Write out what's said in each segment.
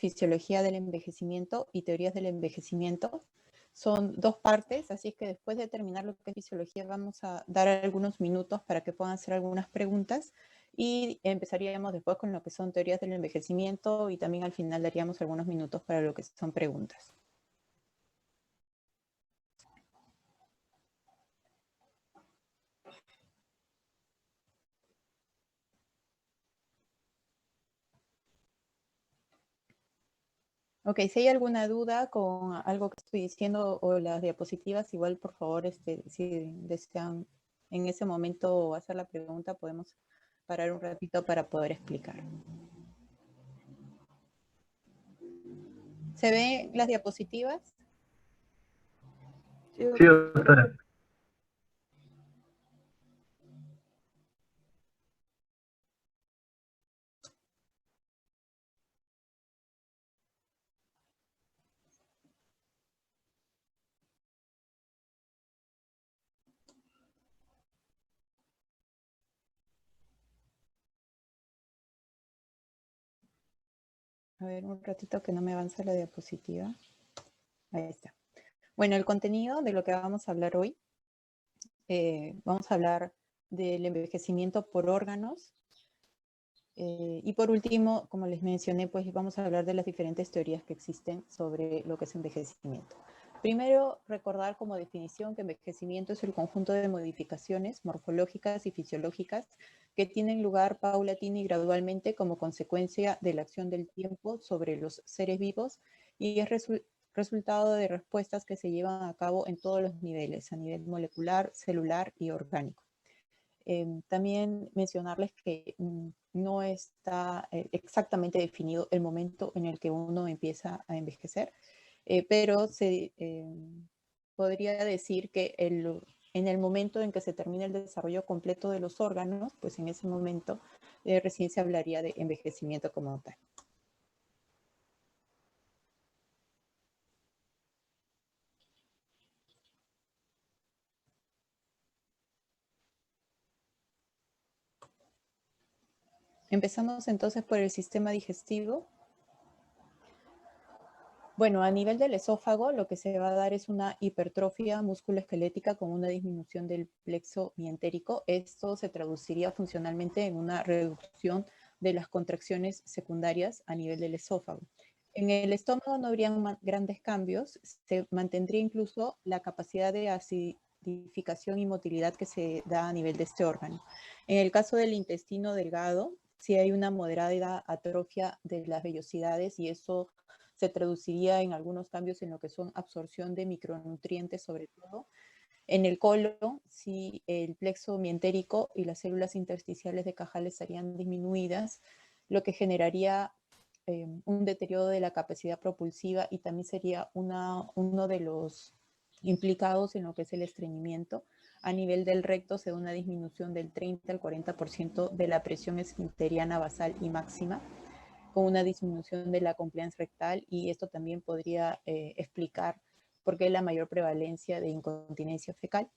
fisiología del envejecimiento y teorías del envejecimiento. Son dos partes, así que después de terminar lo que es fisiología vamos a dar algunos minutos para que puedan hacer algunas preguntas y empezaríamos después con lo que son teorías del envejecimiento y también al final daríamos algunos minutos para lo que son preguntas. Ok, si hay alguna duda con algo que estoy diciendo o las diapositivas, igual por favor, si desean en ese momento hacer la pregunta, podemos parar un ratito para poder explicar. ¿Se ven las diapositivas? Sí, doctora. A ver, un ratito que no me avanza la diapositiva. Ahí está. Bueno, el contenido de lo que vamos a hablar hoy. Vamos a hablar del envejecimiento por órganos. Y por último, como les mencioné, pues vamos a hablar de las diferentes teorías que existen sobre lo que es envejecimiento. Primero, recordar como definición que envejecimiento es el conjunto de modificaciones morfológicas y fisiológicas que tienen lugar paulatina y gradualmente como consecuencia de la acción del tiempo sobre los seres vivos y es resultado de respuestas que se llevan a cabo en todos los niveles, a nivel molecular, celular y orgánico. También mencionarles que no está exactamente definido el momento en el que uno empieza a envejecer, pero se podría decir que en el momento en que se termina el desarrollo completo de los órganos, pues en ese momento recién se hablaría de envejecimiento como tal. Empezamos entonces por el sistema digestivo. Bueno, a nivel del esófago, lo que se va a dar es una hipertrofia musculoesquelética con una disminución del plexo mientérico. Esto se traduciría funcionalmente en una reducción de las contracciones secundarias a nivel del esófago. En el estómago no habrían grandes cambios, se mantendría incluso la capacidad de acidificación y motilidad que se da a nivel de este órgano. En el caso del intestino delgado, sí hay una moderada atrofia de las vellosidades y eso se traduciría en algunos cambios en lo que son absorción de micronutrientes sobre todo. En el colon, si el plexo mientérico y las células intersticiales de Cajal estarían disminuidas, lo que generaría un deterioro de la capacidad propulsiva y también sería uno de los implicados en lo que es el estreñimiento. A nivel del recto se da una disminución del 30 al 40% de la presión esfinteriana basal y máxima, con una disminución de la compliance rectal y esto también podría explicar por qué la mayor prevalencia de incontinencia fecal.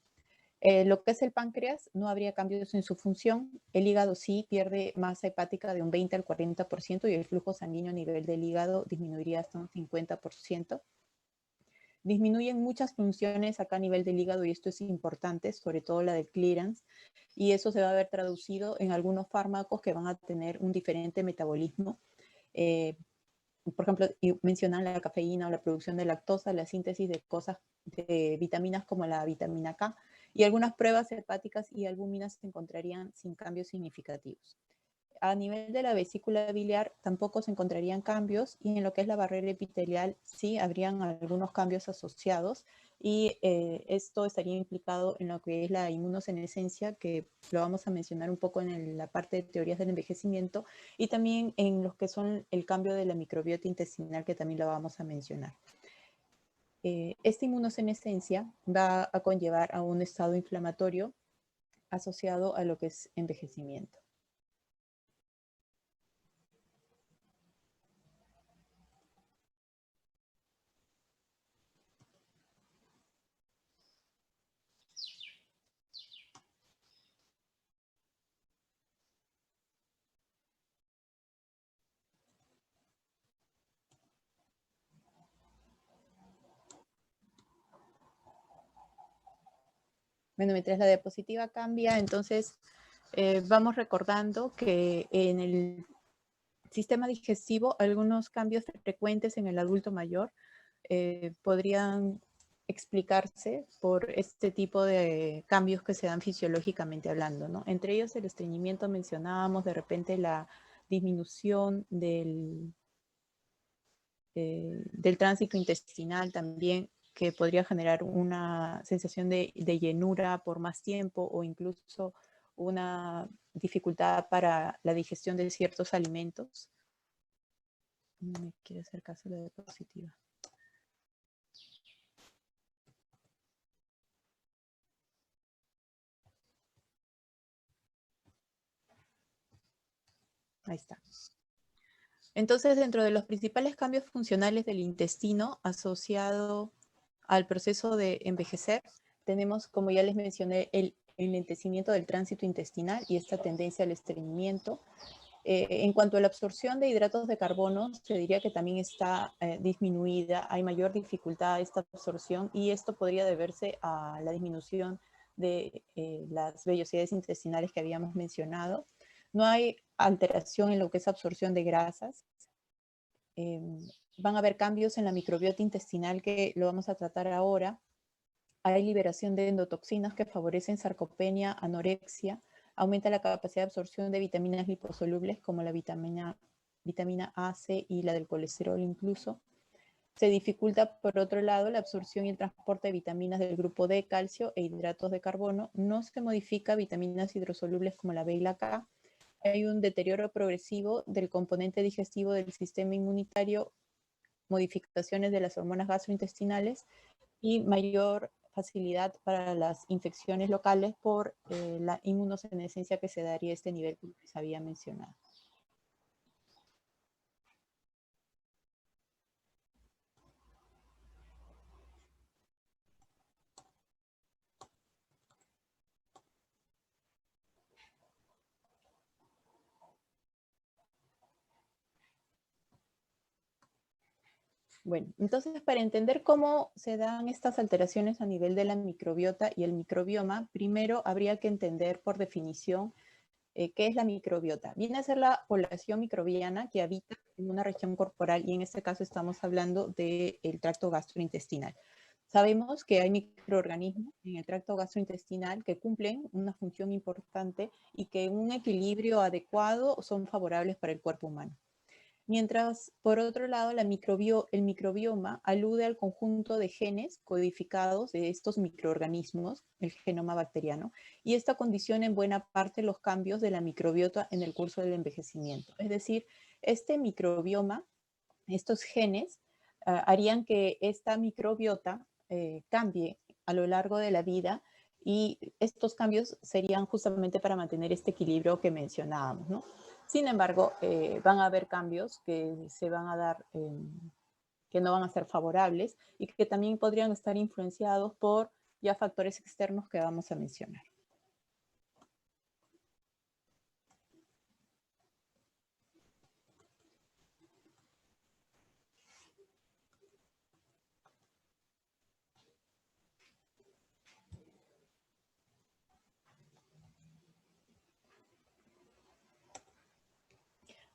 Lo que es el páncreas, no habría cambios en su función. El hígado sí pierde masa hepática de un 20 al 40% y el flujo sanguíneo a nivel del hígado disminuiría hasta un 50%. Disminuyen muchas funciones acá a nivel del hígado y esto es importante, sobre todo la del clearance, y eso se va a ver traducido en algunos fármacos que van a tener un diferente metabolismo. Por ejemplo, mencionan la cafeína o la producción de lactosa, la síntesis de vitaminas como la vitamina K, y algunas pruebas hepáticas y albúminas se encontrarían sin cambios significativos. A nivel de la vesícula biliar tampoco se encontrarían cambios y en lo que es la barrera epitelial sí habrían algunos cambios asociados y esto estaría implicado en lo que es la inmunosenescencia, que lo vamos a mencionar un poco en la parte de teorías del envejecimiento y también en los que son el cambio de la microbiota intestinal, que también lo vamos a mencionar. Esta inmunosenescencia va a conllevar a un estado inflamatorio asociado a lo que es envejecimiento. Bueno, mientras la diapositiva cambia, entonces vamos recordando que en el sistema digestivo algunos cambios frecuentes en el adulto mayor podrían explicarse por este tipo de cambios que se dan fisiológicamente hablando, ¿no? Entre ellos el estreñimiento mencionábamos, de repente la disminución del tránsito intestinal también, que podría generar una sensación de llenura por más tiempo o incluso una dificultad para la digestión de ciertos alimentos. No me quiere hacer caso la diapositiva. Ahí está. Entonces, dentro de los principales cambios funcionales del intestino asociado al proceso de envejecer, tenemos, como ya les mencioné, el enlentecimiento del tránsito intestinal y esta tendencia al estreñimiento. En cuanto a la absorción de hidratos de carbono, se diría que también está disminuida, hay mayor dificultad a esta absorción y esto podría deberse a la disminución de las vellosidades intestinales que habíamos mencionado. No hay alteración en lo que es absorción de grasas. Van a haber cambios en la microbiota intestinal que lo vamos a tratar ahora. Hay liberación de endotoxinas que favorecen sarcopenia, anorexia, aumenta la capacidad de absorción de vitaminas liposolubles como la vitamina A, C y la del colesterol incluso. Se dificulta, por otro lado, la absorción y el transporte de vitaminas del grupo D, calcio e hidratos de carbono. No se modifica vitaminas hidrosolubles como la B y la K. Hay un deterioro progresivo del componente digestivo del sistema inmunitario, modificaciones de las hormonas gastrointestinales y mayor facilidad para las infecciones locales por la inmunosenescencia que se daría a este nivel que les había mencionado. Bueno, entonces para entender cómo se dan estas alteraciones a nivel de la microbiota y el microbioma, primero habría que entender por definición qué es la microbiota. Viene a ser la población microbiana que habita en una región corporal y en este caso estamos hablando del tracto gastrointestinal. Sabemos que hay microorganismos en el tracto gastrointestinal que cumplen una función importante y que en un equilibrio adecuado son favorables para el cuerpo humano. Mientras, por otro lado, el microbioma alude al conjunto de genes codificados de estos microorganismos, el genoma bacteriano, y esta condiciona en buena parte los cambios de la microbiota en el curso del envejecimiento. Es decir, este microbioma, estos genes, harían que esta microbiota cambie a lo largo de la vida y estos cambios serían justamente para mantener este equilibrio que mencionábamos, ¿no? Sin embargo, van a haber cambios que se van a dar, que no van a ser favorables y que también podrían estar influenciados por ya factores externos que vamos a mencionar.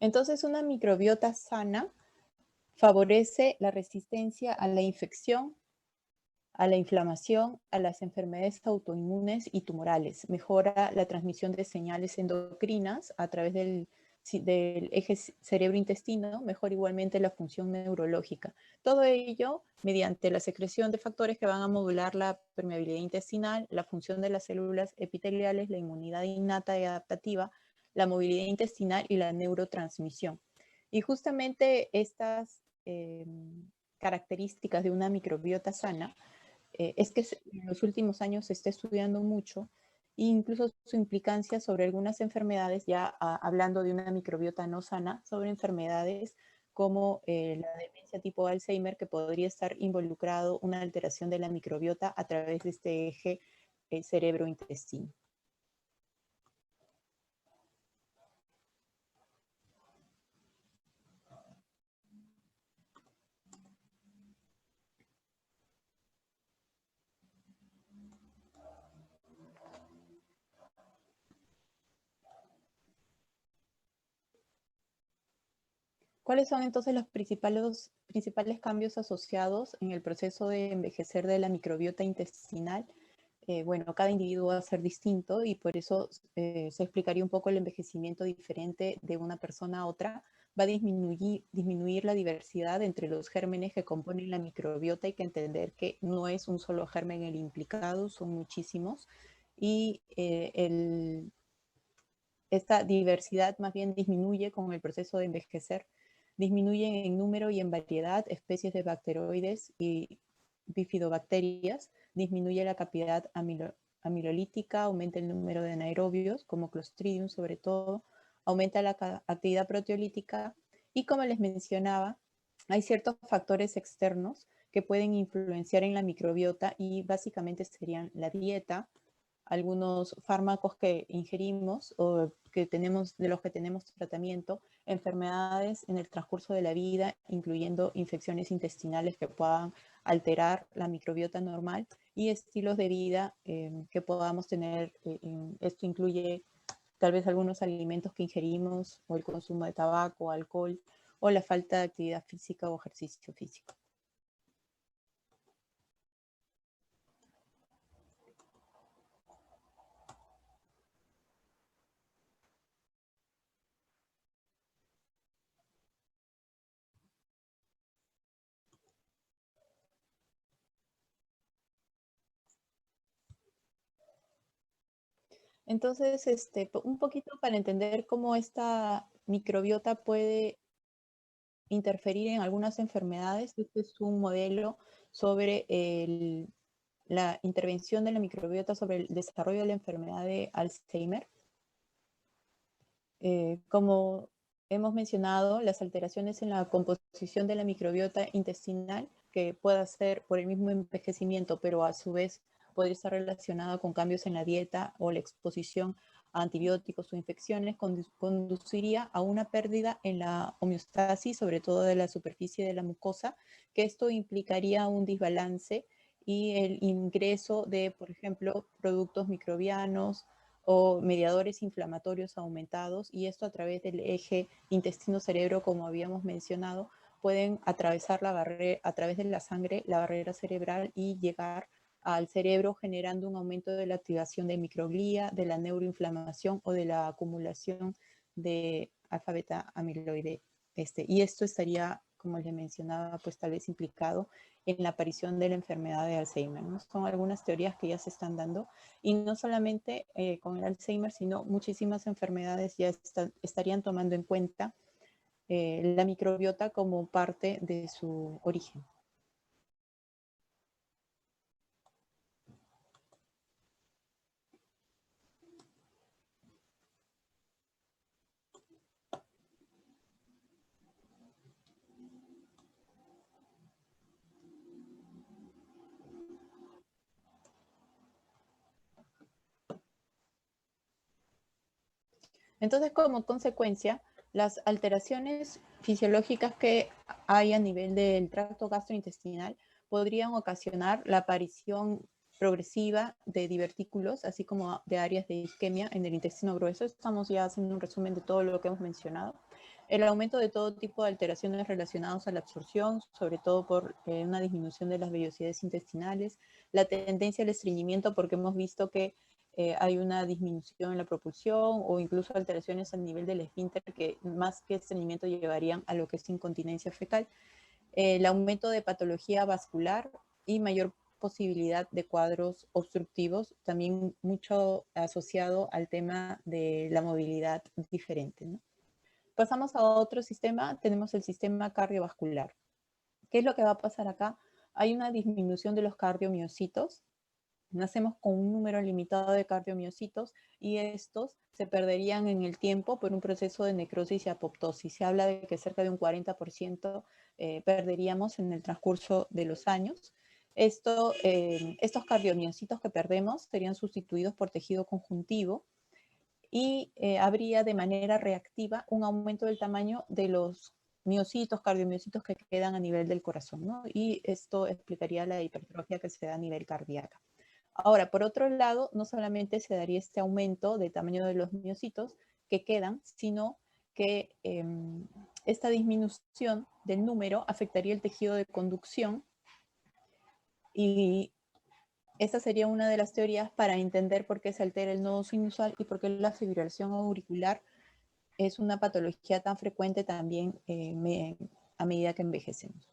Entonces, una microbiota sana favorece la resistencia a la infección, a la inflamación, a las enfermedades autoinmunes y tumorales. Mejora la transmisión de señales endocrinas a través del eje cerebro-intestino, mejora igualmente la función neurológica. Todo ello mediante la secreción de factores que van a modular la permeabilidad intestinal, la función de las células epiteliales, la inmunidad innata y adaptativa, la movilidad intestinal y la neurotransmisión. Y justamente estas características de una microbiota sana es que en los últimos años se está estudiando mucho e incluso su implicancia sobre algunas enfermedades, ya hablando de una microbiota no sana, sobre enfermedades como la demencia tipo Alzheimer, que podría estar involucrado una alteración de la microbiota a través de este eje cerebro-intestino. ¿Cuáles son entonces los principales cambios asociados en el proceso de envejecer de la microbiota intestinal? Bueno, cada individuo va a ser distinto y por eso se explicaría un poco el envejecimiento diferente de una persona a otra. Va a disminuir la diversidad entre los gérmenes que componen la microbiota. Hay que entender que no es un solo germen el implicado, son muchísimos. Y esta diversidad más bien disminuye con el proceso de envejecer. Disminuyen en número y en variedad especies de bacteroides y bifidobacterias, disminuye la capacidad amilolítica, aumenta el número de anaerobios, como Clostridium sobre todo, aumenta la actividad proteolítica y, como les mencionaba, hay ciertos factores externos que pueden influenciar en la microbiota y básicamente serían la dieta, algunos fármacos que ingerimos o que tenemos, de los que tenemos tratamiento, enfermedades en el transcurso de la vida, incluyendo infecciones intestinales que puedan alterar la microbiota normal y estilos de vida que podamos tener. Esto incluye tal vez algunos alimentos que ingerimos o el consumo de tabaco, alcohol o la falta de actividad física o ejercicio físico. Entonces, un poquito para entender cómo esta microbiota puede interferir en algunas enfermedades. Este es un modelo sobre la intervención de la microbiota sobre el desarrollo de la enfermedad de Alzheimer. Como hemos mencionado, las alteraciones en la composición de la microbiota intestinal, que pueda ser por el mismo envejecimiento, pero a su vez podría estar relacionada con cambios en la dieta o la exposición a antibióticos o infecciones, conduciría a una pérdida en la homeostasis, sobre todo de la superficie de la mucosa, que esto implicaría un desbalance y el ingreso de, por ejemplo, productos microbianos o mediadores inflamatorios aumentados, y esto a través del eje intestino-cerebro, como habíamos mencionado, pueden atravesar la barrera, a través de la sangre, la barrera cerebral y llegar al cerebro, generando un aumento de la activación de microglía, de la neuroinflamación o de la acumulación de alfa-beta amiloide. Y esto estaría, como les mencionaba, pues tal vez implicado en la aparición de la enfermedad de Alzheimer, ¿no? Son algunas teorías que ya se están dando, y no solamente con el Alzheimer, sino muchísimas enfermedades ya estarían tomando en cuenta la microbiota como parte de su origen. Entonces, como consecuencia, las alteraciones fisiológicas que hay a nivel del tracto gastrointestinal podrían ocasionar la aparición progresiva de divertículos, así como de áreas de isquemia en el intestino grueso. Estamos ya haciendo un resumen de todo lo que hemos mencionado. El aumento de todo tipo de alteraciones relacionadas a la absorción, sobre todo por una disminución de las vellosidades intestinales, la tendencia al estreñimiento, porque hemos visto que hay una disminución en la propulsión o incluso alteraciones al nivel del esfínter que más que estreñimiento llevarían a lo que es incontinencia fecal, el aumento de patología vascular y mayor posibilidad de cuadros obstructivos, también mucho asociado al tema de la movilidad diferente, ¿no? Pasamos a otro sistema, tenemos el sistema cardiovascular. ¿Qué es lo que va a pasar acá? Hay una disminución de los cardiomiocitos. Nacemos con un número limitado de cardiomiocitos y estos se perderían en el tiempo por un proceso de necrosis y apoptosis. Se habla de que cerca de un 40% perderíamos en el transcurso de los años. Estos cardiomiocitos que perdemos serían sustituidos por tejido conjuntivo y habría de manera reactiva un aumento del tamaño de los miocitos, cardiomiocitos que quedan a nivel del corazón, ¿no? Y esto explicaría la hipertrofia que se da a nivel cardíaco. Ahora, por otro lado, no solamente se daría este aumento de tamaño de los miocitos que quedan, sino que esta disminución del número afectaría el tejido de conducción y esta sería una de las teorías para entender por qué se altera el nodo sinusal y por qué la fibrilación auricular es una patología tan frecuente también a medida que envejecemos.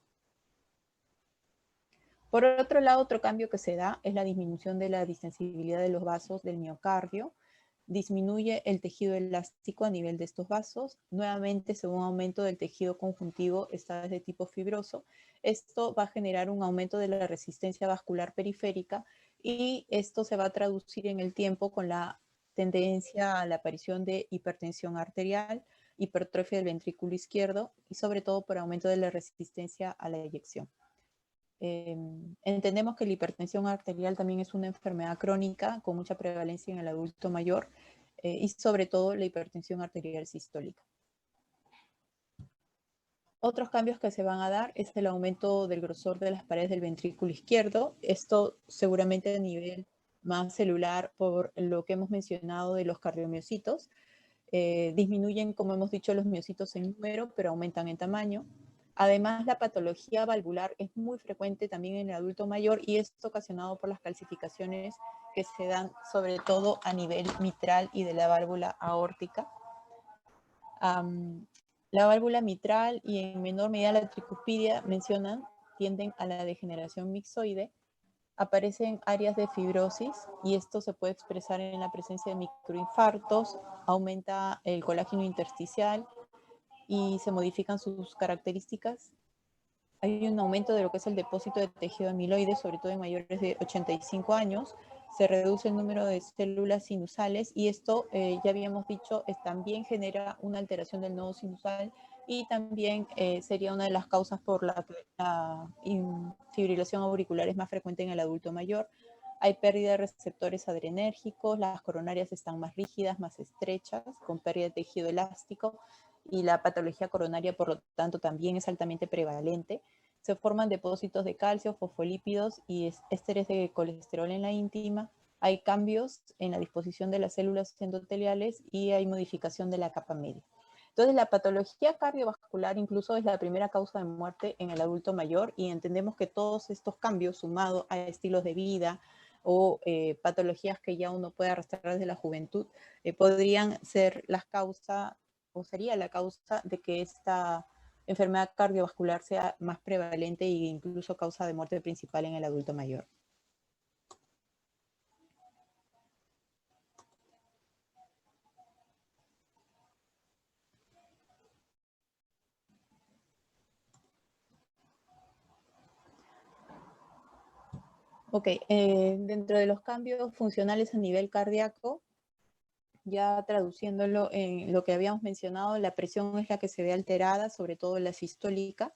Por otro lado, otro cambio que se da es la disminución de la distensibilidad de los vasos del miocardio. Disminuye el tejido elástico a nivel de estos vasos. Nuevamente, según aumento del tejido conjuntivo, esta vez de tipo fibroso, esto va a generar un aumento de la resistencia vascular periférica y esto se va a traducir en el tiempo con la tendencia a la aparición de hipertensión arterial, hipertrofia del ventrículo izquierdo y sobre todo por aumento de la resistencia a la eyección. Entendemos que la hipertensión arterial también es una enfermedad crónica con mucha prevalencia en el adulto mayor y sobre todo la hipertensión arterial sistólica. Otros cambios que se van a dar es el aumento del grosor de las paredes del ventrículo izquierdo. Esto seguramente a nivel más celular por lo que hemos mencionado de los cardiomiocitos. Disminuyen, como hemos dicho, los miocitos en número, pero aumentan en tamaño. Además, la patología valvular es muy frecuente también en el adulto mayor y es ocasionado por las calcificaciones que se dan sobre todo a nivel mitral y de la válvula aórtica. La válvula mitral y en menor medida la tricuspidia tienden a la degeneración mixoide. Aparecen áreas de fibrosis y esto se puede expresar en la presencia de microinfartos, aumenta el colágeno intersticial y se modifican sus características. Hay un aumento de lo que es el depósito de tejido amiloide, sobre todo en mayores de 85 años. Se reduce el número de células sinusales y esto, ya habíamos dicho, también genera una alteración del nodo sinusal y también sería una de las causas por la que la fibrilación auricular es más frecuente en el adulto mayor. Hay pérdida de receptores adrenérgicos, las coronarias están más rígidas, más estrechas, con pérdida de tejido elástico y la patología coronaria, por lo tanto, también es altamente prevalente. Se forman depósitos de calcio, fosfolípidos y ésteres de colesterol en la íntima. Hay cambios en la disposición de las células endoteliales y hay modificación de la capa media. Entonces, la patología cardiovascular incluso es la primera causa de muerte en el adulto mayor y entendemos que todos estos cambios sumados a estilos de vida o patologías que ya uno puede arrastrar desde la juventud podrían ser las causas o sería la causa de que esta enfermedad cardiovascular sea más prevalente e incluso causa de muerte principal en el adulto mayor. Ok, dentro de los cambios funcionales a nivel cardíaco, ya traduciéndolo en lo que habíamos mencionado, la presión es la que se ve alterada, sobre todo la sistólica.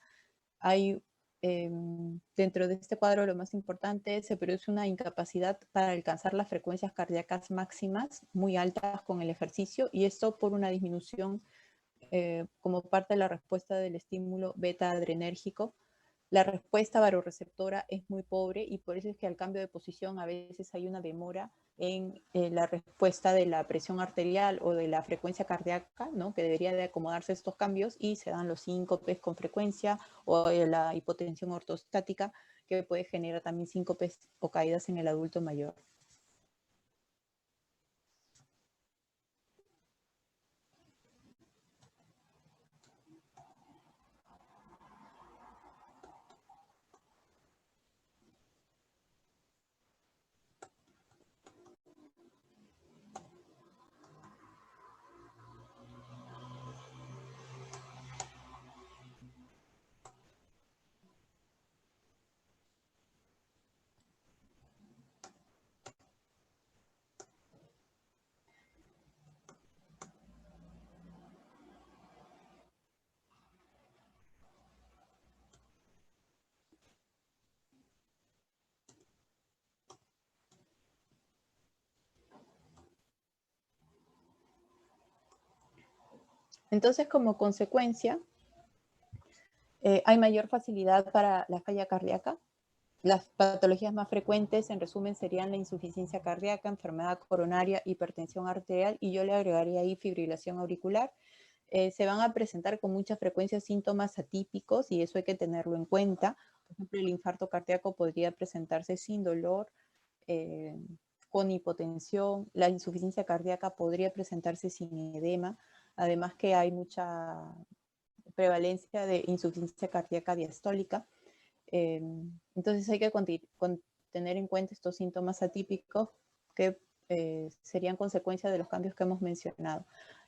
Hay, dentro de este cuadro lo más importante, se produce una incapacidad para alcanzar las frecuencias cardíacas máximas muy altas con el ejercicio y esto por una disminución como parte de la respuesta del estímulo beta adrenérgico. La respuesta baroreceptora es muy pobre y por eso es que al cambio de posición a veces hay una demora en la respuesta de la presión arterial o de la frecuencia cardíaca, ¿no? Que debería de acomodarse a estos cambios y se dan los síncopes con frecuencia o la hipotensión ortostática que puede generar también síncopes o caídas en el adulto mayor. Entonces, como consecuencia, hay mayor facilidad para la falla cardíaca. Las patologías más frecuentes, en resumen, serían la insuficiencia cardíaca, enfermedad coronaria, hipertensión arterial y yo le agregaría ahí fibrilación auricular. se van a presentar con mucha frecuencia síntomas atípicos y eso hay que tenerlo en cuenta. Por ejemplo, el infarto cardíaco podría presentarse sin dolor, con hipotensión, la insuficiencia cardíaca podría presentarse sin edema, además que hay mucha prevalencia de insuficiencia cardíaca diastólica. Entonces hay que tener en cuenta estos síntomas atípicos que serían consecuencia de los cambios que hemos mencionado.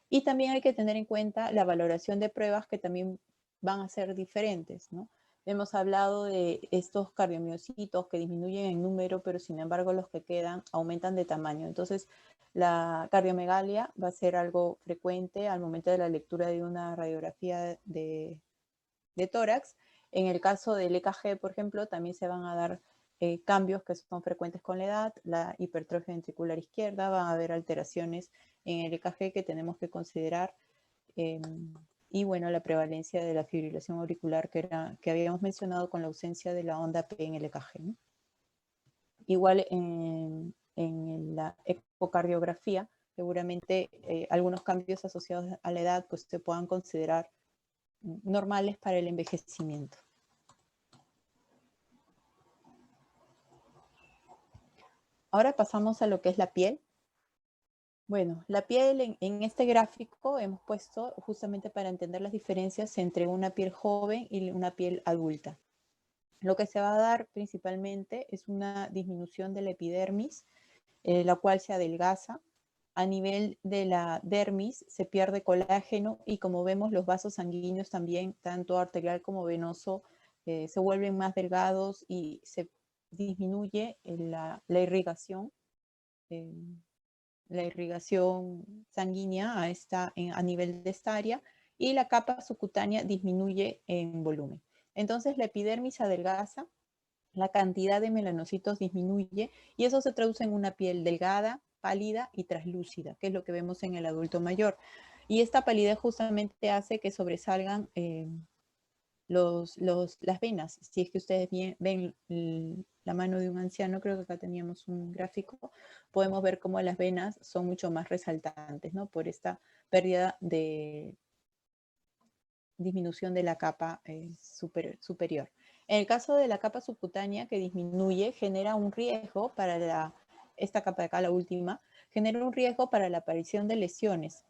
Y también hay que tener en cuenta la valoración de pruebas que también van a ser diferentes, ¿no? Hemos hablado de estos cardiomiocitos que disminuyen en número, pero sin embargo los que quedan aumentan de tamaño. Entonces, la cardiomegalia va a ser algo frecuente al momento de la lectura de una radiografía de tórax. En el caso del EKG, por ejemplo, también se van a dar cambios que son frecuentes con la edad, la hipertrofia ventricular izquierda, van a haber alteraciones en el EKG que tenemos que considerar. Y bueno, la prevalencia de la fibrilación auricular que habíamos mencionado con la ausencia de la onda P en el EKG, ¿no? Igual en la ecocardiografía, seguramente algunos cambios asociados a la edad pues se puedan considerar normales para el envejecimiento. Ahora pasamos a lo que es la piel. Bueno, la piel en este gráfico hemos puesto justamente para entender las diferencias entre una piel joven y una piel adulta. Lo que se va a dar principalmente es una disminución de la epidermis, la cual se adelgaza. A nivel de la dermis se pierde colágeno y como vemos los vasos sanguíneos también, tanto arterial como venoso, se vuelven más delgados y se disminuye la irrigación. La irrigación sanguínea a nivel de esta área y la capa subcutánea disminuye en volumen. Entonces la epidermis adelgaza, la cantidad de melanocitos disminuye y eso se traduce en una piel delgada, pálida y traslúcida, que es lo que vemos en el adulto mayor. Y esta palidez justamente hace que sobresalgan las venas. Si es que ustedes ven la mano de un anciano, creo que acá teníamos un gráfico, podemos ver cómo las venas son mucho más resaltantes, ¿no? Por esta pérdida de disminución de la capa superior. En el caso de la capa subcutánea que disminuye, genera un riesgo para esta capa de acá, la última, genera un riesgo para la aparición de lesiones,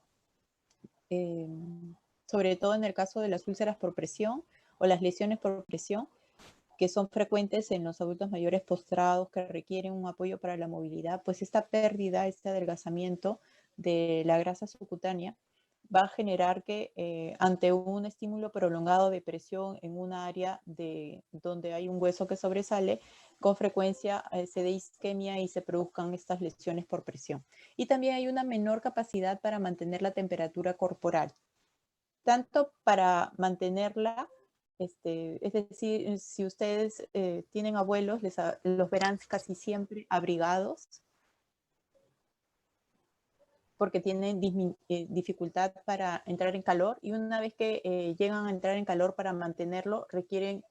sobre todo en el caso de las úlceras por presión o las lesiones por presión, que son frecuentes en los adultos mayores postrados que requieren un apoyo para la movilidad, pues esta pérdida, este adelgazamiento de la grasa subcutánea va a generar que ante un estímulo prolongado de presión en un área donde hay un hueso que sobresale, con frecuencia se dé isquemia y se produzcan estas lesiones por presión. Y también hay una menor capacidad para mantener la temperatura corporal, tanto para mantenerla, es decir, si ustedes tienen abuelos, los verán casi siempre abrigados, porque tienen dificultad para entrar en calor y una vez que llegan a entrar en calor para mantenerlo requieren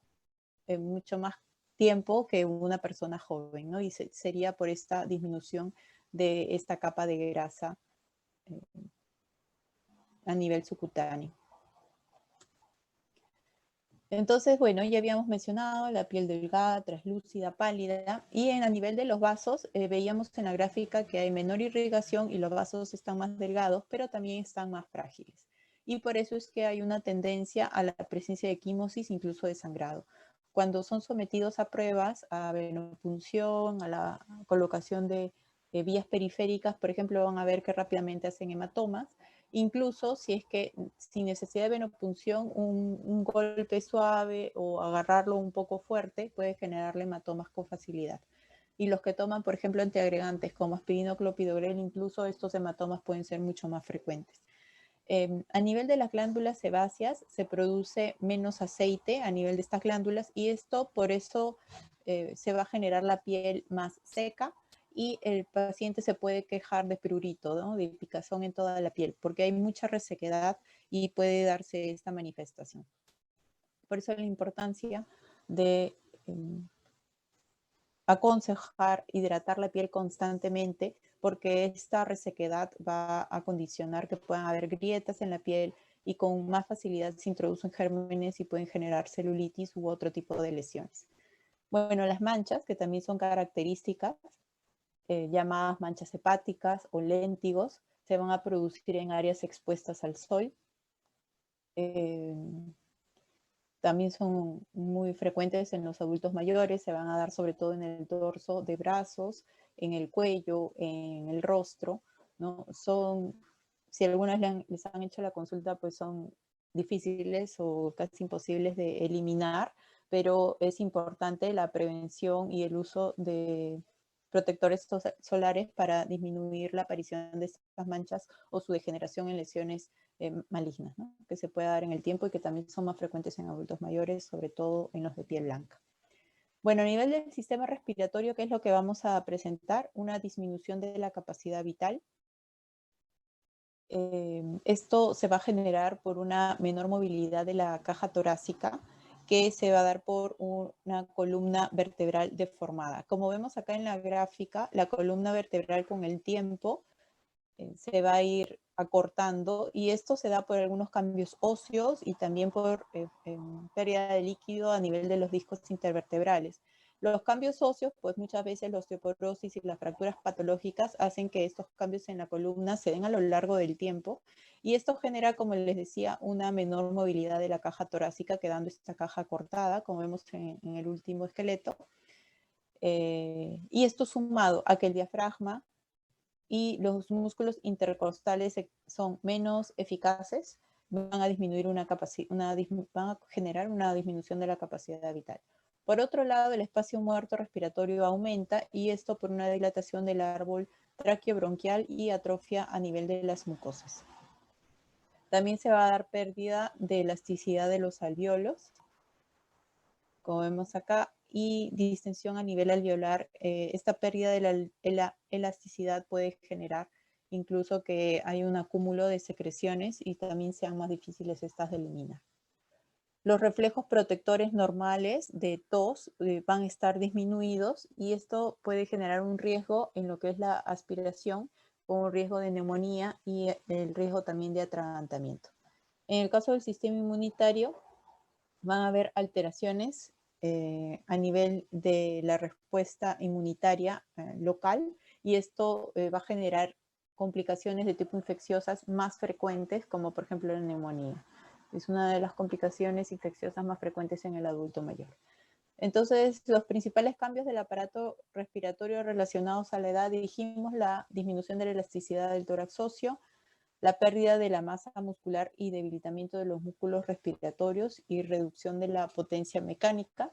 mucho más tiempo que una persona joven, ¿no? Y sería por esta disminución de esta capa de grasa a nivel subcutáneo. Entonces, bueno, ya habíamos mencionado la piel delgada, traslúcida, pálida, y a nivel de los vasos, veíamos en la gráfica que hay menor irrigación y los vasos están más delgados, pero también están más frágiles. Y por eso es que hay una tendencia a la presencia de quimosis, incluso de sangrado. Cuando son sometidos a pruebas, a venopunción, a la colocación de vías periféricas, por ejemplo, van a ver que rápidamente hacen hematomas. Incluso si es que sin necesidad de venopunción, un golpe suave o agarrarlo un poco fuerte puede generarle hematomas con facilidad. Y los que toman, por ejemplo, antiagregantes como aspirina o clopidogrel, incluso estos hematomas pueden ser mucho más frecuentes. A nivel de las glándulas sebáceas se produce menos aceite a nivel de estas glándulas y esto por eso se va a generar la piel más seca y el paciente se puede quejar de prurito, ¿no? De picazón en toda la piel, porque hay mucha resequedad y puede darse esta manifestación. Por eso la importancia de aconsejar hidratar la piel constantemente, porque esta resequedad va a condicionar que puedan haber grietas en la piel, y con más facilidad se introducen gérmenes y pueden generar celulitis u otro tipo de lesiones. Bueno, las manchas, que también son características, llamadas manchas hepáticas o léntigos, se van a producir en áreas expuestas al sol. También son muy frecuentes en los adultos mayores, se van a dar sobre todo en el dorso de brazos, en el cuello, en el rostro, ¿no? Si algunas les han hecho la consulta, pues son difíciles o casi imposibles de eliminar, pero es importante la prevención y el uso de protectores solares para disminuir la aparición de estas manchas o su degeneración en lesiones malignas, ¿no? Que se puede dar en el tiempo y que también son más frecuentes en adultos mayores, sobre todo en los de piel blanca. Bueno, a nivel del sistema respiratorio, ¿qué es lo que vamos a presentar? Una disminución de la capacidad vital. Esto se va a generar por una menor movilidad de la caja torácica, que se va a dar por una columna vertebral deformada. Como vemos acá en la gráfica, la columna vertebral con el tiempo se va a ir acortando y esto se da por algunos cambios óseos y también por pérdida de líquido a nivel de los discos intervertebrales. Los cambios óseos, pues muchas veces la osteoporosis y las fracturas patológicas hacen que estos cambios en la columna se den a lo largo del tiempo y esto genera, como les decía, una menor movilidad de la caja torácica, quedando esta caja cortada, como vemos en el último esqueleto. Y esto sumado a que el diafragma y los músculos intercostales son menos eficaces, van a disminuir van a generar una disminución de la capacidad vital. Por otro lado, el espacio muerto respiratorio aumenta y esto por una dilatación del árbol traqueobronquial y atrofia a nivel de las mucosas. También se va a dar pérdida de elasticidad de los alveolos, como vemos acá, y distensión a nivel alveolar. Esta pérdida de la elasticidad puede generar incluso que hay un acúmulo de secreciones y también sean más difíciles estas de eliminar. Los reflejos protectores normales de tos van a estar disminuidos y esto puede generar un riesgo en lo que es la aspiración, con un riesgo de neumonía y el riesgo también de atragantamiento. En el caso del sistema inmunitario, van a haber alteraciones a nivel de la respuesta inmunitaria local y esto va a generar complicaciones de tipo infecciosas más frecuentes, como por ejemplo la neumonía. Es una de las complicaciones infecciosas más frecuentes en el adulto mayor. Entonces, los principales cambios del aparato respiratorio relacionados a la edad, dijimos la disminución de la elasticidad del tórax óseo, la pérdida de la masa muscular y debilitamiento de los músculos respiratorios y reducción de la potencia mecánica,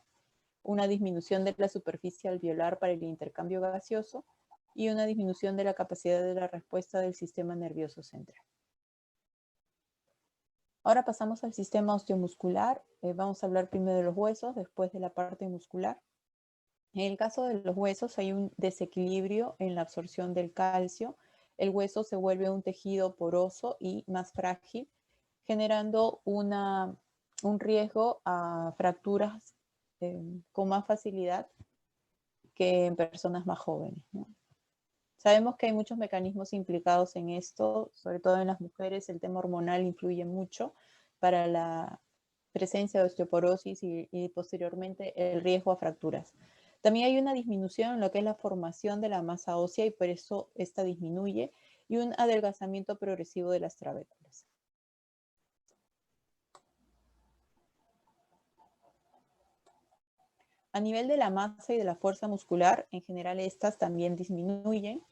una disminución de la superficie alveolar para el intercambio gaseoso y una disminución de la capacidad de la respuesta del sistema nervioso central. Ahora pasamos al sistema osteomuscular. Vamos a hablar primero de los huesos, después de la parte muscular. En el caso de los huesos hay un desequilibrio en la absorción del calcio. El hueso se vuelve un tejido poroso y más frágil, generando un riesgo a fracturas con más facilidad que en personas más jóvenes, ¿no? Sabemos que hay muchos mecanismos implicados en esto, sobre todo en las mujeres el tema hormonal influye mucho para la presencia de osteoporosis y posteriormente el riesgo a fracturas. También hay una disminución en lo que es la formación de la masa ósea y por eso esta disminuye y un adelgazamiento progresivo de las trabéculas. A nivel de la masa y de la fuerza muscular, en general estas también disminuyen.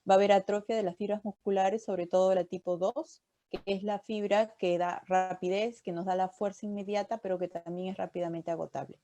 Va a haber atrofia de las fibras musculares, sobre todo la tipo 2, que es la fibra que da rapidez, que nos da la fuerza inmediata, pero que también es rápidamente agotable.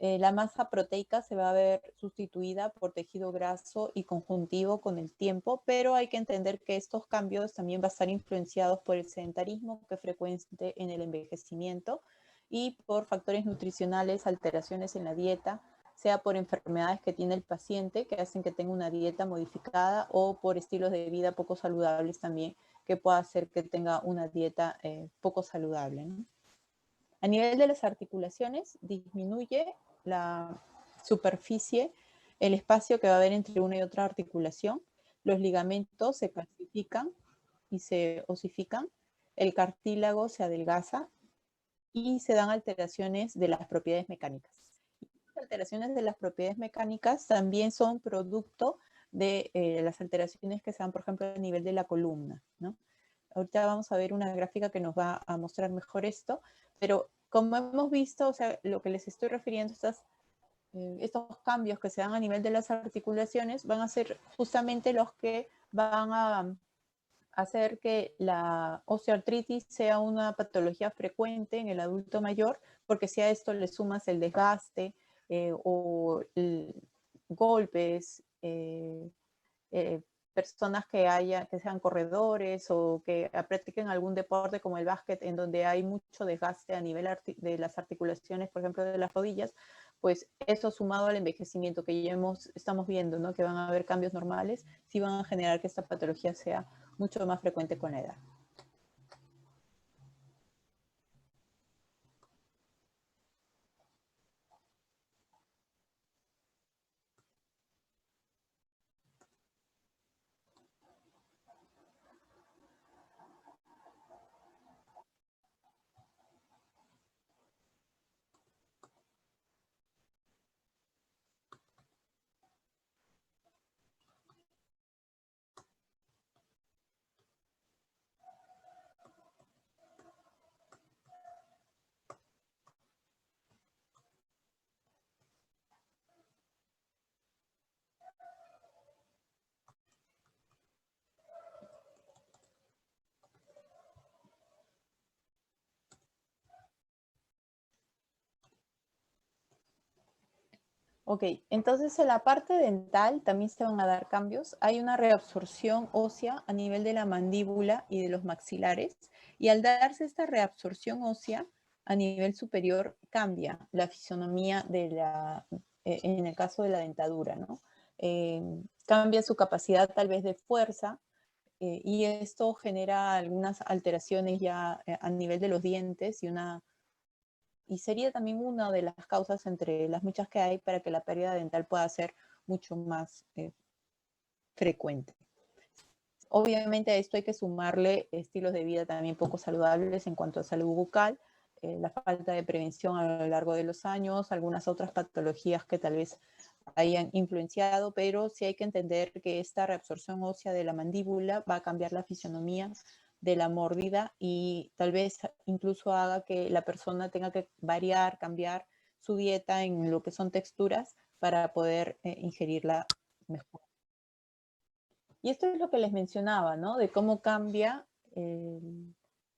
La masa proteica se va a ver sustituida por tejido graso y conjuntivo con el tiempo, pero hay que entender que estos cambios también van a estar influenciados por el sedentarismo que es frecuente en el envejecimiento y por factores nutricionales, alteraciones en la dieta, sea por enfermedades que tiene el paciente que hacen que tenga una dieta modificada o por estilos de vida poco saludables también que pueda hacer que tenga una dieta poco saludable, ¿no? A nivel de las articulaciones, disminuye la superficie, el espacio que va a haber entre una y otra articulación. Los ligamentos se calcifican y se osifican. el cartílago se adelgaza y se dan alteraciones de las propiedades mecánicas. Las alteraciones de las propiedades mecánicas también son producto de las alteraciones que se dan, por ejemplo, a nivel de la columna, ¿no? Ahorita vamos a ver una gráfica que nos va a mostrar mejor esto, pero como hemos visto, o sea, lo que les estoy refiriendo, estos cambios que se dan a nivel de las articulaciones van a ser justamente los que van a hacer que la osteoartritis sea una patología frecuente en el adulto mayor, porque si a esto le sumas el desgaste o golpes, personas que sean corredores o que practiquen algún deporte como el básquet, en donde hay mucho desgaste a nivel de las articulaciones, por ejemplo, de las rodillas, pues eso sumado al envejecimiento que ya estamos viendo, ¿no? Que van a haber cambios normales, sí van a generar que esta patología sea mucho más frecuente con la edad. Ok, entonces en la parte dental también se van a dar cambios. Hay una reabsorción ósea a nivel de la mandíbula y de los maxilares, y al darse esta reabsorción ósea a nivel superior cambia la fisonomía en el caso de la dentadura, ¿no? Cambia su capacidad tal vez de fuerza, y esto genera algunas alteraciones ya a nivel de los dientes y sería también una de las causas entre las muchas que hay para que la pérdida dental pueda ser mucho más frecuente. Obviamente a esto hay que sumarle estilos de vida también poco saludables en cuanto a salud bucal, la falta de prevención a lo largo de los años, algunas otras patologías que tal vez hayan influenciado, pero sí hay que entender que esta reabsorción ósea de la mandíbula va a cambiar la fisionomía de la mordida y tal vez incluso haga que la persona tenga que variar, cambiar su dieta en lo que son texturas para poder ingerirla mejor. Y esto es lo que les mencionaba, ¿no? De cómo cambia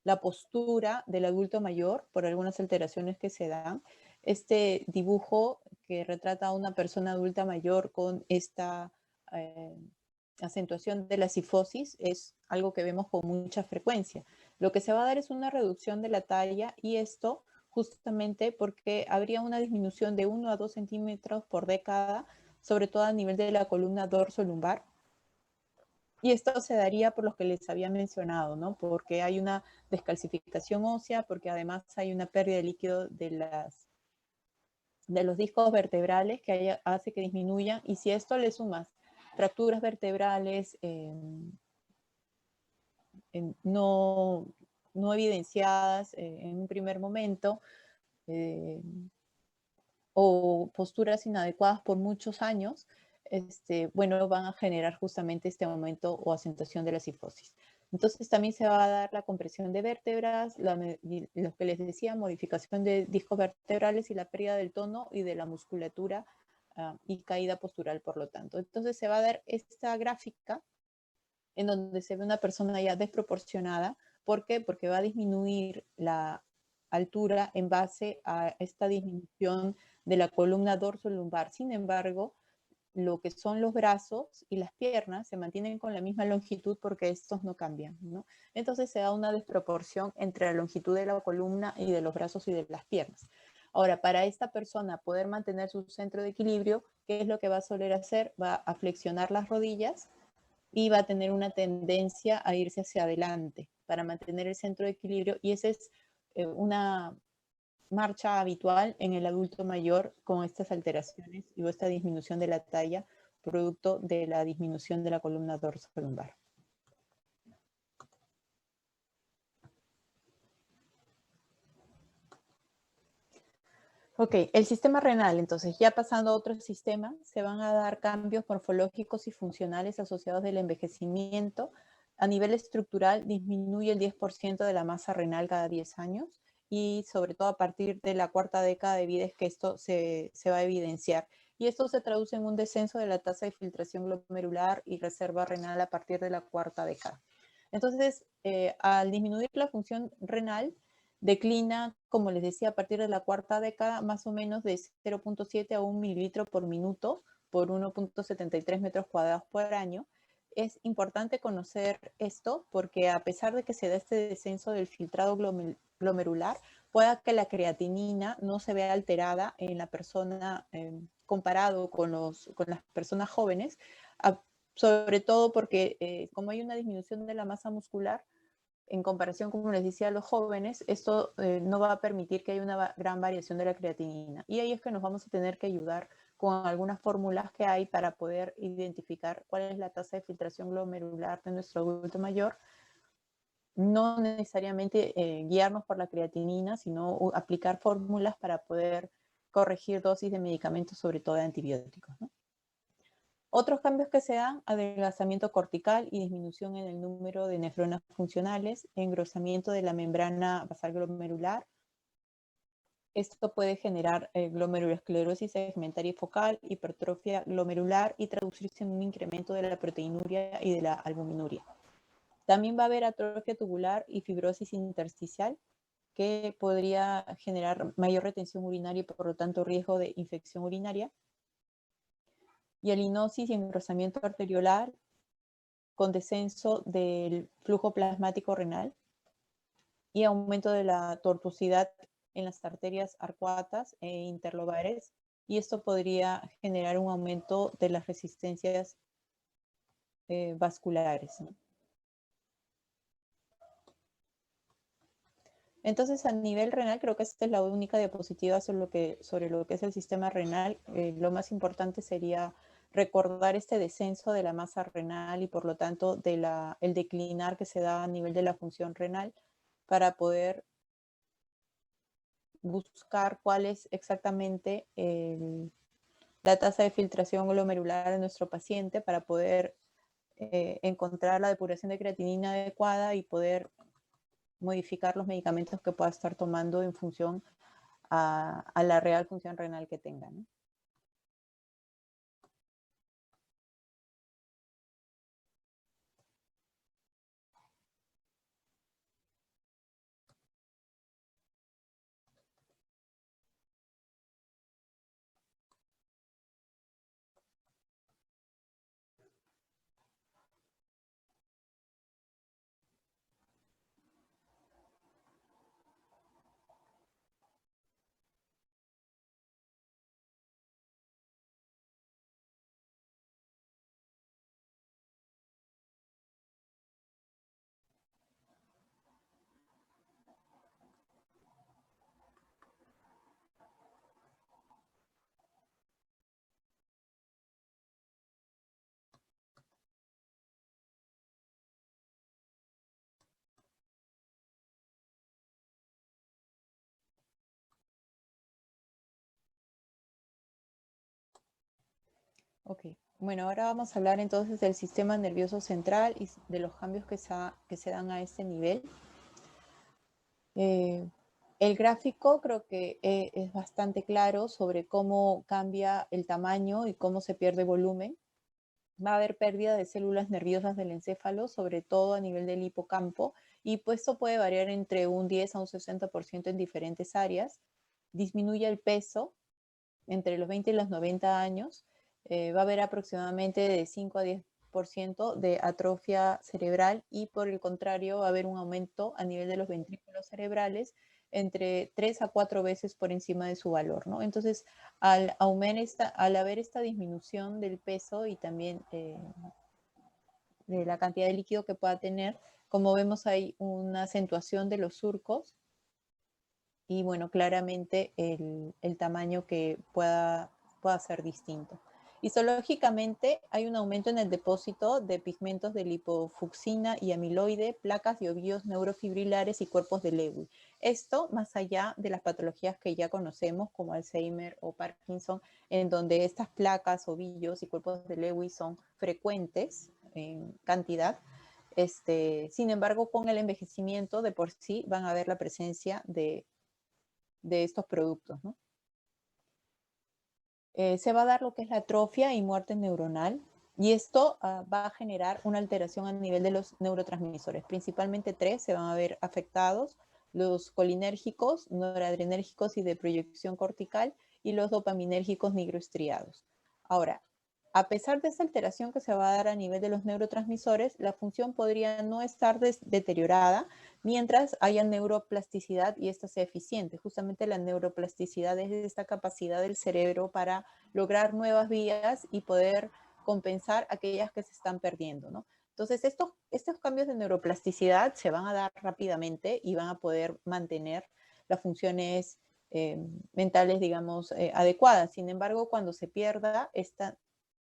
la postura del adulto mayor por algunas alteraciones que se dan. Este dibujo que retrata a una persona adulta mayor con esta eh, acentuación de la cifosis es algo que vemos con mucha frecuencia. Lo que se va a dar es una reducción de la talla y esto justamente porque habría una disminución de 1 a 2 centímetros por década, sobre todo a nivel de la columna dorso-lumbar. Y esto se daría por lo que les había mencionado, ¿no? Porque hay una descalcificación ósea, porque además hay una pérdida de líquido de los discos vertebrales que hace que disminuyan. Y si a esto le sumas fracturas vertebrales no evidenciadas en un primer momento, o posturas inadecuadas por muchos años, bueno, van a generar justamente este aumento o acentuación de la cifosis. Entonces también se va a dar la compresión de vértebras, lo que les decía, modificación de discos vertebrales y la pérdida del tono y de la musculatura y caída postural, por lo tanto. Entonces se va a dar esta gráfica en donde se ve una persona ya desproporcionada. ¿Por qué? Porque va a disminuir la altura en base a esta disminución de la columna dorso-lumbar. Sin embargo, lo que son los brazos y las piernas se mantienen con la misma longitud porque estos no cambian, ¿no? Entonces se da una desproporción entre la longitud de la columna y de los brazos y de las piernas. Ahora, para esta persona poder mantener su centro de equilibrio, ¿qué es lo que va a soler hacer? Va a flexionar las rodillas y va a tener una tendencia a irse hacia adelante para mantener el centro de equilibrio, y esa es una marcha habitual en el adulto mayor con estas alteraciones y esta disminución de la talla producto de la disminución de la columna dorso-lumbar. Ok, el sistema renal, entonces, ya pasando a otro sistema, se van a dar cambios morfológicos y funcionales asociados del envejecimiento. A nivel estructural, disminuye el 10% de la masa renal cada 10 años y sobre todo a partir de la cuarta década de vida es que esto se va a evidenciar. Y esto se traduce en un descenso de la tasa de filtración glomerular y reserva renal a partir de la cuarta década. Entonces, al disminuir la función renal, declina, como les decía, a partir de la cuarta década, más o menos de 0.7 a 1 mililitro por minuto por 1.73 metros cuadrados por año. Es importante conocer esto porque a pesar de que se da este descenso del filtrado glomerular, pueda que la creatinina no se vea alterada en la persona comparado con las personas jóvenes, sobre todo porque como hay una disminución de la masa muscular, en comparación, como les decía, a los jóvenes, esto no va a permitir que haya una gran variación de la creatinina. Y ahí es que nos vamos a tener que ayudar con algunas fórmulas que hay para poder identificar cuál es la tasa de filtración glomerular de nuestro adulto mayor. No necesariamente guiarnos por la creatinina, sino aplicar fórmulas para poder corregir dosis de medicamentos, sobre todo de antibióticos, ¿no? Otros cambios que se dan, adelgazamiento cortical y disminución en el número de nefronas funcionales, engrosamiento de la membrana basal glomerular. Esto puede generar glomerulosclerosis segmentaria y focal, hipertrofia glomerular y traducirse en un incremento de la proteinuria y de la albuminuria. También va a haber atrofia tubular y fibrosis intersticial, que podría generar mayor retención urinaria y por lo tanto riesgo de infección urinaria. Hialinosis y engrosamiento arteriolar con descenso del flujo plasmático renal y aumento de la tortuosidad en las arterias arcuatas e interlobares, y esto podría generar un aumento de las resistencias vasculares, ¿no? Entonces, a nivel renal, creo que esta es la única diapositiva sobre lo que es el sistema renal. Lo más importante sería recordar este descenso de la masa renal y por lo tanto el declinar que se da a nivel de la función renal para poder buscar cuál es exactamente la tasa de filtración glomerular de nuestro paciente para poder encontrar la depuración de creatinina adecuada y poder modificar los medicamentos que pueda estar tomando en función a la real función renal que tenga, ¿no? Ok, bueno, ahora vamos a hablar entonces del sistema nervioso central y de los cambios que se dan a este nivel. El gráfico creo que es bastante claro sobre cómo cambia el tamaño y cómo se pierde volumen. Va a haber pérdida de células nerviosas del encéfalo, sobre todo a nivel del hipocampo, y pues esto puede variar entre un 10 a un 60% en diferentes áreas. Disminuye el peso entre los 20 y los 90 años. Va a haber aproximadamente de 5 a 10% de atrofia cerebral y por el contrario va a haber un aumento a nivel de los ventrículos cerebrales entre 3 a 4 veces por encima de su valor, ¿no? Entonces, al haber esta disminución del peso y también de la cantidad de líquido que pueda tener, como vemos hay una acentuación de los surcos y bueno, claramente el tamaño que pueda ser distinto. Histológicamente hay un aumento en el depósito de pigmentos de lipofucsina y amiloide, placas y ovillos neurofibrilares y cuerpos de Lewy. Esto más allá de las patologías que ya conocemos como Alzheimer o Parkinson, en donde estas placas, ovillos y cuerpos de Lewy son frecuentes en cantidad. Sin embargo, con el envejecimiento de por sí van a ver la presencia de estos productos, ¿no? Se va a dar lo que es la atrofia y muerte neuronal, y esto va a generar una alteración a nivel de los neurotransmisores. Principalmente tres se van a ver afectados: los colinérgicos, noradrenérgicos y de proyección cortical, y los dopaminérgicos nigroestriados. Ahora, a pesar de esa alteración que se va a dar a nivel de los neurotransmisores, la función podría no estar deteriorada mientras haya neuroplasticidad y esta sea eficiente. Justamente la neuroplasticidad es esta capacidad del cerebro para lograr nuevas vías y poder compensar aquellas que se están perdiendo, ¿no? Entonces, estos cambios de neuroplasticidad se van a dar rápidamente y van a poder mantener las funciones mentales, digamos, adecuadas. Sin embargo, cuando se pierda esta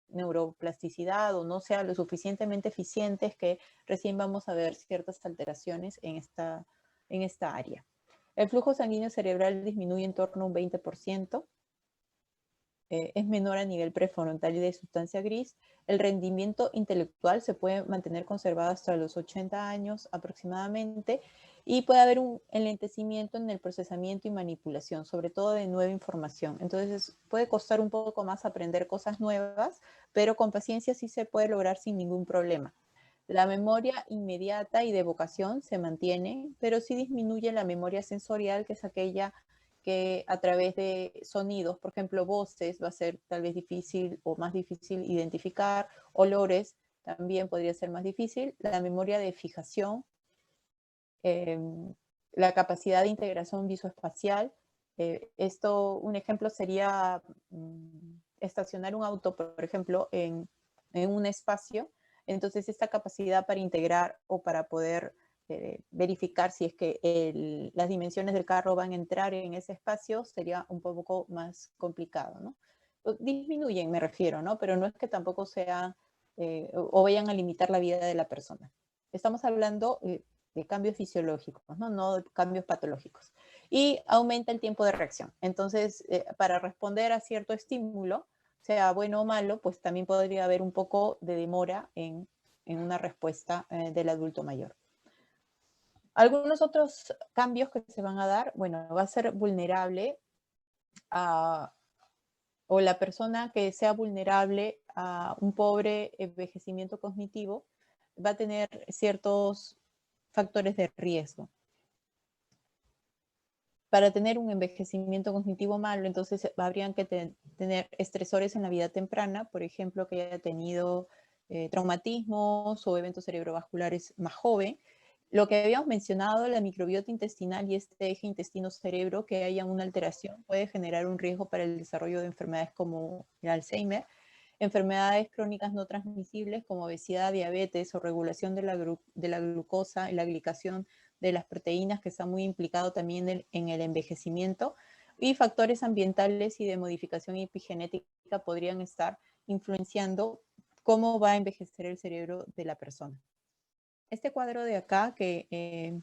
neuroplasticidad o no sea lo suficientemente eficientes, que recién vamos a ver ciertas alteraciones en esta área. El flujo sanguíneo cerebral disminuye en torno a un 20%, es menor a nivel prefrontal y de sustancia gris. El rendimiento intelectual se puede mantener conservado hasta los 80 años aproximadamente, y puede haber un enlentecimiento en el procesamiento y manipulación, sobre todo de nueva información. Entonces puede costar un poco más aprender cosas nuevas, pero con paciencia sí se puede lograr sin ningún problema. La memoria inmediata y de evocación se mantiene, pero sí disminuye la memoria sensorial, que es aquella que a través de sonidos, por ejemplo, voces, va a ser tal vez difícil o más difícil identificar. Olores también podría ser más difícil. La memoria de fijación, la capacidad de integración visoespacial. Un ejemplo sería estacionar un auto, por ejemplo, en un espacio. Entonces, esta capacidad para integrar o para poder verificar si es que las dimensiones del carro van a entrar en ese espacio sería un poco más complicado, ¿no? Disminuyen, me refiero, ¿no? Pero no es que tampoco sea o vayan a limitar la vida de la persona. Estamos hablando de cambios fisiológicos, ¿no? No de cambios patológicos. Y aumenta el tiempo de reacción. Entonces, para responder a cierto estímulo, sea bueno o malo, pues también podría haber un poco de demora en una respuesta del adulto mayor. Algunos otros cambios que se van a dar, bueno, va a ser vulnerable o la persona que sea vulnerable a un pobre envejecimiento cognitivo va a tener ciertos factores de riesgo. Para tener un envejecimiento cognitivo malo, entonces habrían que tener estresores en la vida temprana, por ejemplo, que haya tenido traumatismos o eventos cerebrovasculares más joven. Lo que habíamos mencionado, la microbiota intestinal y este eje intestino-cerebro, que haya una alteración, puede generar un riesgo para el desarrollo de enfermedades como el Alzheimer, enfermedades crónicas no transmisibles como obesidad, diabetes o regulación de la glucosa y la glicación de las proteínas, que está muy implicado también en el envejecimiento, y factores ambientales y de modificación epigenética podrían estar influenciando cómo va a envejecer el cerebro de la persona. Este cuadro de acá, que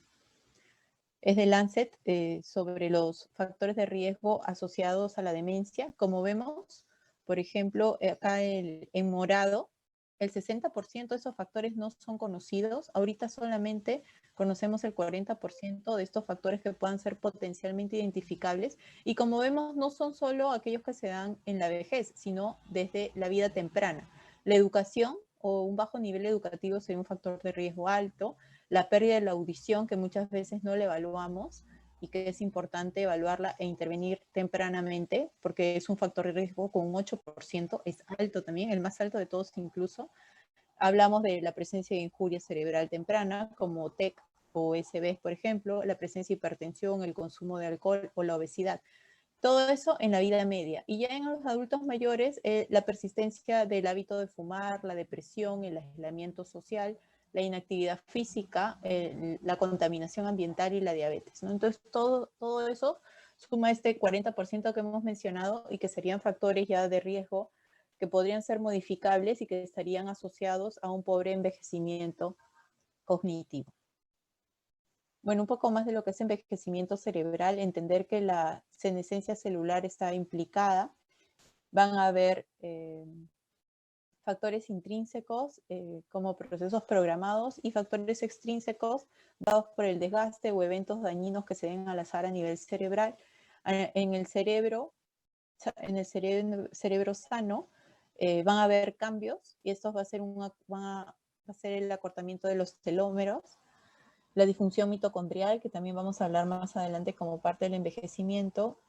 es de Lancet, sobre los factores de riesgo asociados a la demencia. Como vemos, por ejemplo, acá en morado, el 60% de esos factores no son conocidos. Ahorita solamente conocemos el 40% de estos factores que puedan ser potencialmente identificables. Y como vemos, no son solo aquellos que se dan en la vejez, sino desde la vida temprana. La educación o un bajo nivel educativo sería un factor de riesgo alto. La pérdida de la audición, que muchas veces no la evaluamos y que es importante evaluarla e intervenir tempranamente, porque es un factor de riesgo con un 8%, es alto también, el más alto de todos incluso. Hablamos de la presencia de injuria cerebral temprana, como TEC o SB, por ejemplo, la presencia de hipertensión, el consumo de alcohol o la obesidad. Todo eso en la vida media. Y ya en los adultos mayores, la persistencia del hábito de fumar, la depresión, el aislamiento social, la inactividad física, la contaminación ambiental y la diabetes, ¿no? Entonces, todo eso suma este 40% que hemos mencionado y que serían factores ya de riesgo que podrían ser modificables y que estarían asociados a un pobre envejecimiento cognitivo. Bueno, un poco más de lo que es envejecimiento cerebral, entender que la senescencia celular está implicada. Van a haber factores intrínsecos como procesos programados y factores extrínsecos dados por el desgaste o eventos dañinos que se den al azar a nivel cerebral. En el cerebro sano van a haber cambios y esto va a ser el acortamiento de los telómeros, la disfunción mitocondrial, que también vamos a hablar más adelante como parte del envejecimiento,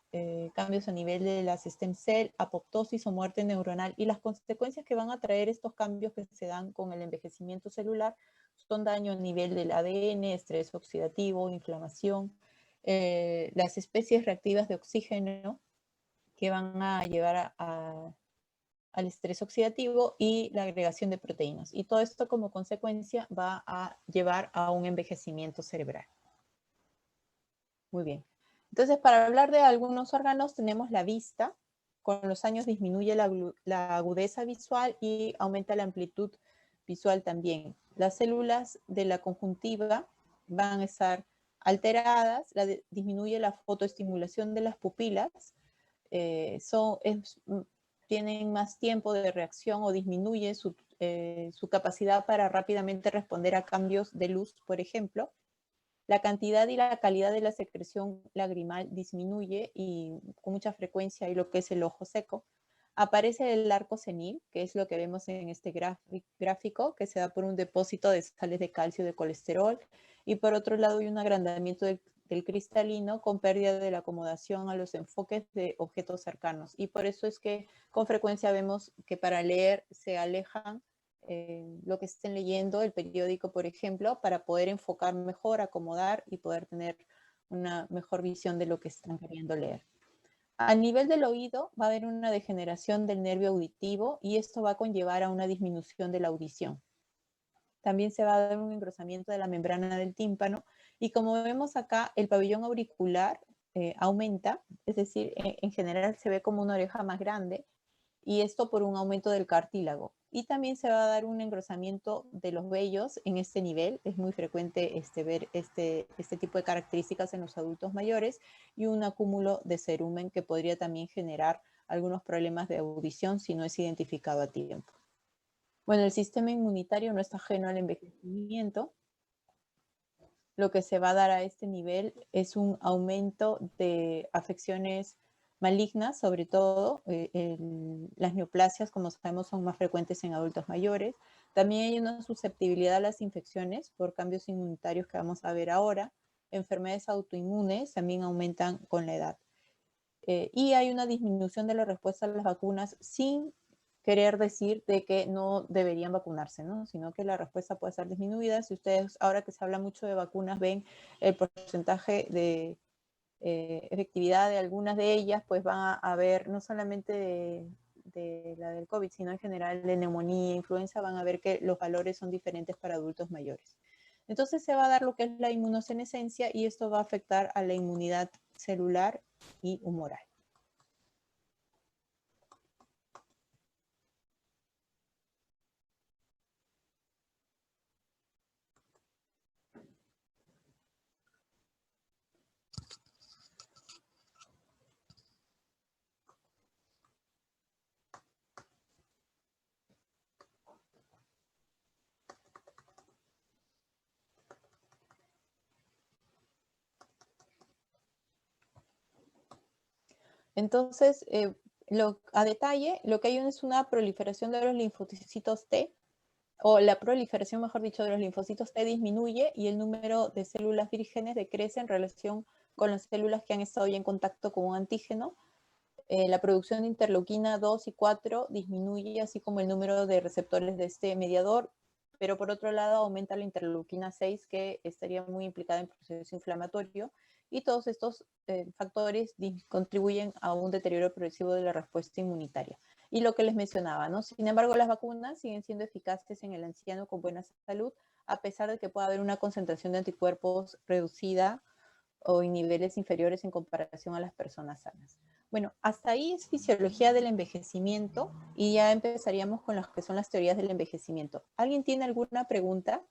cambios a nivel de las stem cell, apoptosis o muerte neuronal, y las consecuencias que van a traer estos cambios que se dan con el envejecimiento celular son daño a nivel del ADN, estrés oxidativo, inflamación, las especies reactivas de oxígeno que van a llevar al estrés oxidativo y la agregación de proteínas. Y todo esto como consecuencia va a llevar a un envejecimiento cerebral. Muy bien. Entonces, para hablar de algunos órganos, tenemos la vista. Con los años disminuye la agudeza visual y aumenta la amplitud visual también. Las células de la conjuntiva van a estar alteradas, disminuye la fotoestimulación de las pupilas, tienen más tiempo de reacción o disminuye su capacidad para rápidamente responder a cambios de luz, por ejemplo. La cantidad y la calidad de la secreción lagrimal disminuye y con mucha frecuencia hay lo que es el ojo seco. Aparece el arco senil, que es lo que vemos en este gráfico, que se da por un depósito de sales de calcio y de colesterol. Y por otro lado hay un agrandamiento del cristalino con pérdida de la acomodación a los enfoques de objetos cercanos. Y por eso es que con frecuencia vemos que para leer se alejan lo que estén leyendo, el periódico, por ejemplo, para poder enfocar mejor, acomodar y poder tener una mejor visión de lo que están queriendo leer. A nivel del oído va a haber una degeneración del nervio auditivo y esto va a conllevar a una disminución de la audición. También se va a dar un engrosamiento de la membrana del tímpano y como vemos acá, el pabellón auricular aumenta, es decir, en general se ve como una oreja más grande y esto por un aumento del cartílago. Y también se va a dar un engrosamiento de los vellos en este nivel. Es muy frecuente ver este tipo de características en los adultos mayores y un acúmulo de cerumen que podría también generar algunos problemas de audición si no es identificado a tiempo. Bueno, el sistema inmunitario no está ajeno al envejecimiento. Lo que se va a dar a este nivel es un aumento de afecciones malignas, sobre todo las neoplasias, como sabemos, son más frecuentes en adultos mayores. También hay una susceptibilidad a las infecciones por cambios inmunitarios que vamos a ver ahora. Enfermedades autoinmunes también aumentan con la edad. Y hay una disminución de la respuesta a las vacunas sin querer decir de que no deberían vacunarse, ¿no? Sino que la respuesta puede estar disminuida. Si ustedes, ahora que se habla mucho de vacunas, ven el porcentaje de efectividad de algunas de ellas, pues van a haber no solamente de la del COVID, sino en general de neumonía, influenza, van a ver que los valores son diferentes para adultos mayores. Entonces se va a dar lo que es la inmunosenescencia y esto va a afectar a la inmunidad celular y humoral. Entonces, a detalle, lo que hay es una proliferación de los linfocitos T, o la proliferación, mejor dicho, de los linfocitos T disminuye y el número de células vírgenes decrece en relación con las células que han estado ya en contacto con un antígeno. La producción de interleuquina 2 y 4 disminuye, así como el número de receptores de este mediador, pero por otro lado aumenta la interleuquina 6, que estaría muy implicada en proceso inflamatorio, y todos estos factores contribuyen a un deterioro progresivo de la respuesta inmunitaria. Y lo que les mencionaba, ¿no? Sin embargo, las vacunas siguen siendo eficaces en el anciano con buena salud, a pesar de que pueda haber una concentración de anticuerpos reducida o en niveles inferiores en comparación a las personas sanas. Bueno, hasta ahí es fisiología del envejecimiento y ya empezaríamos con las que son las teorías del envejecimiento. ¿Alguien tiene alguna pregunta?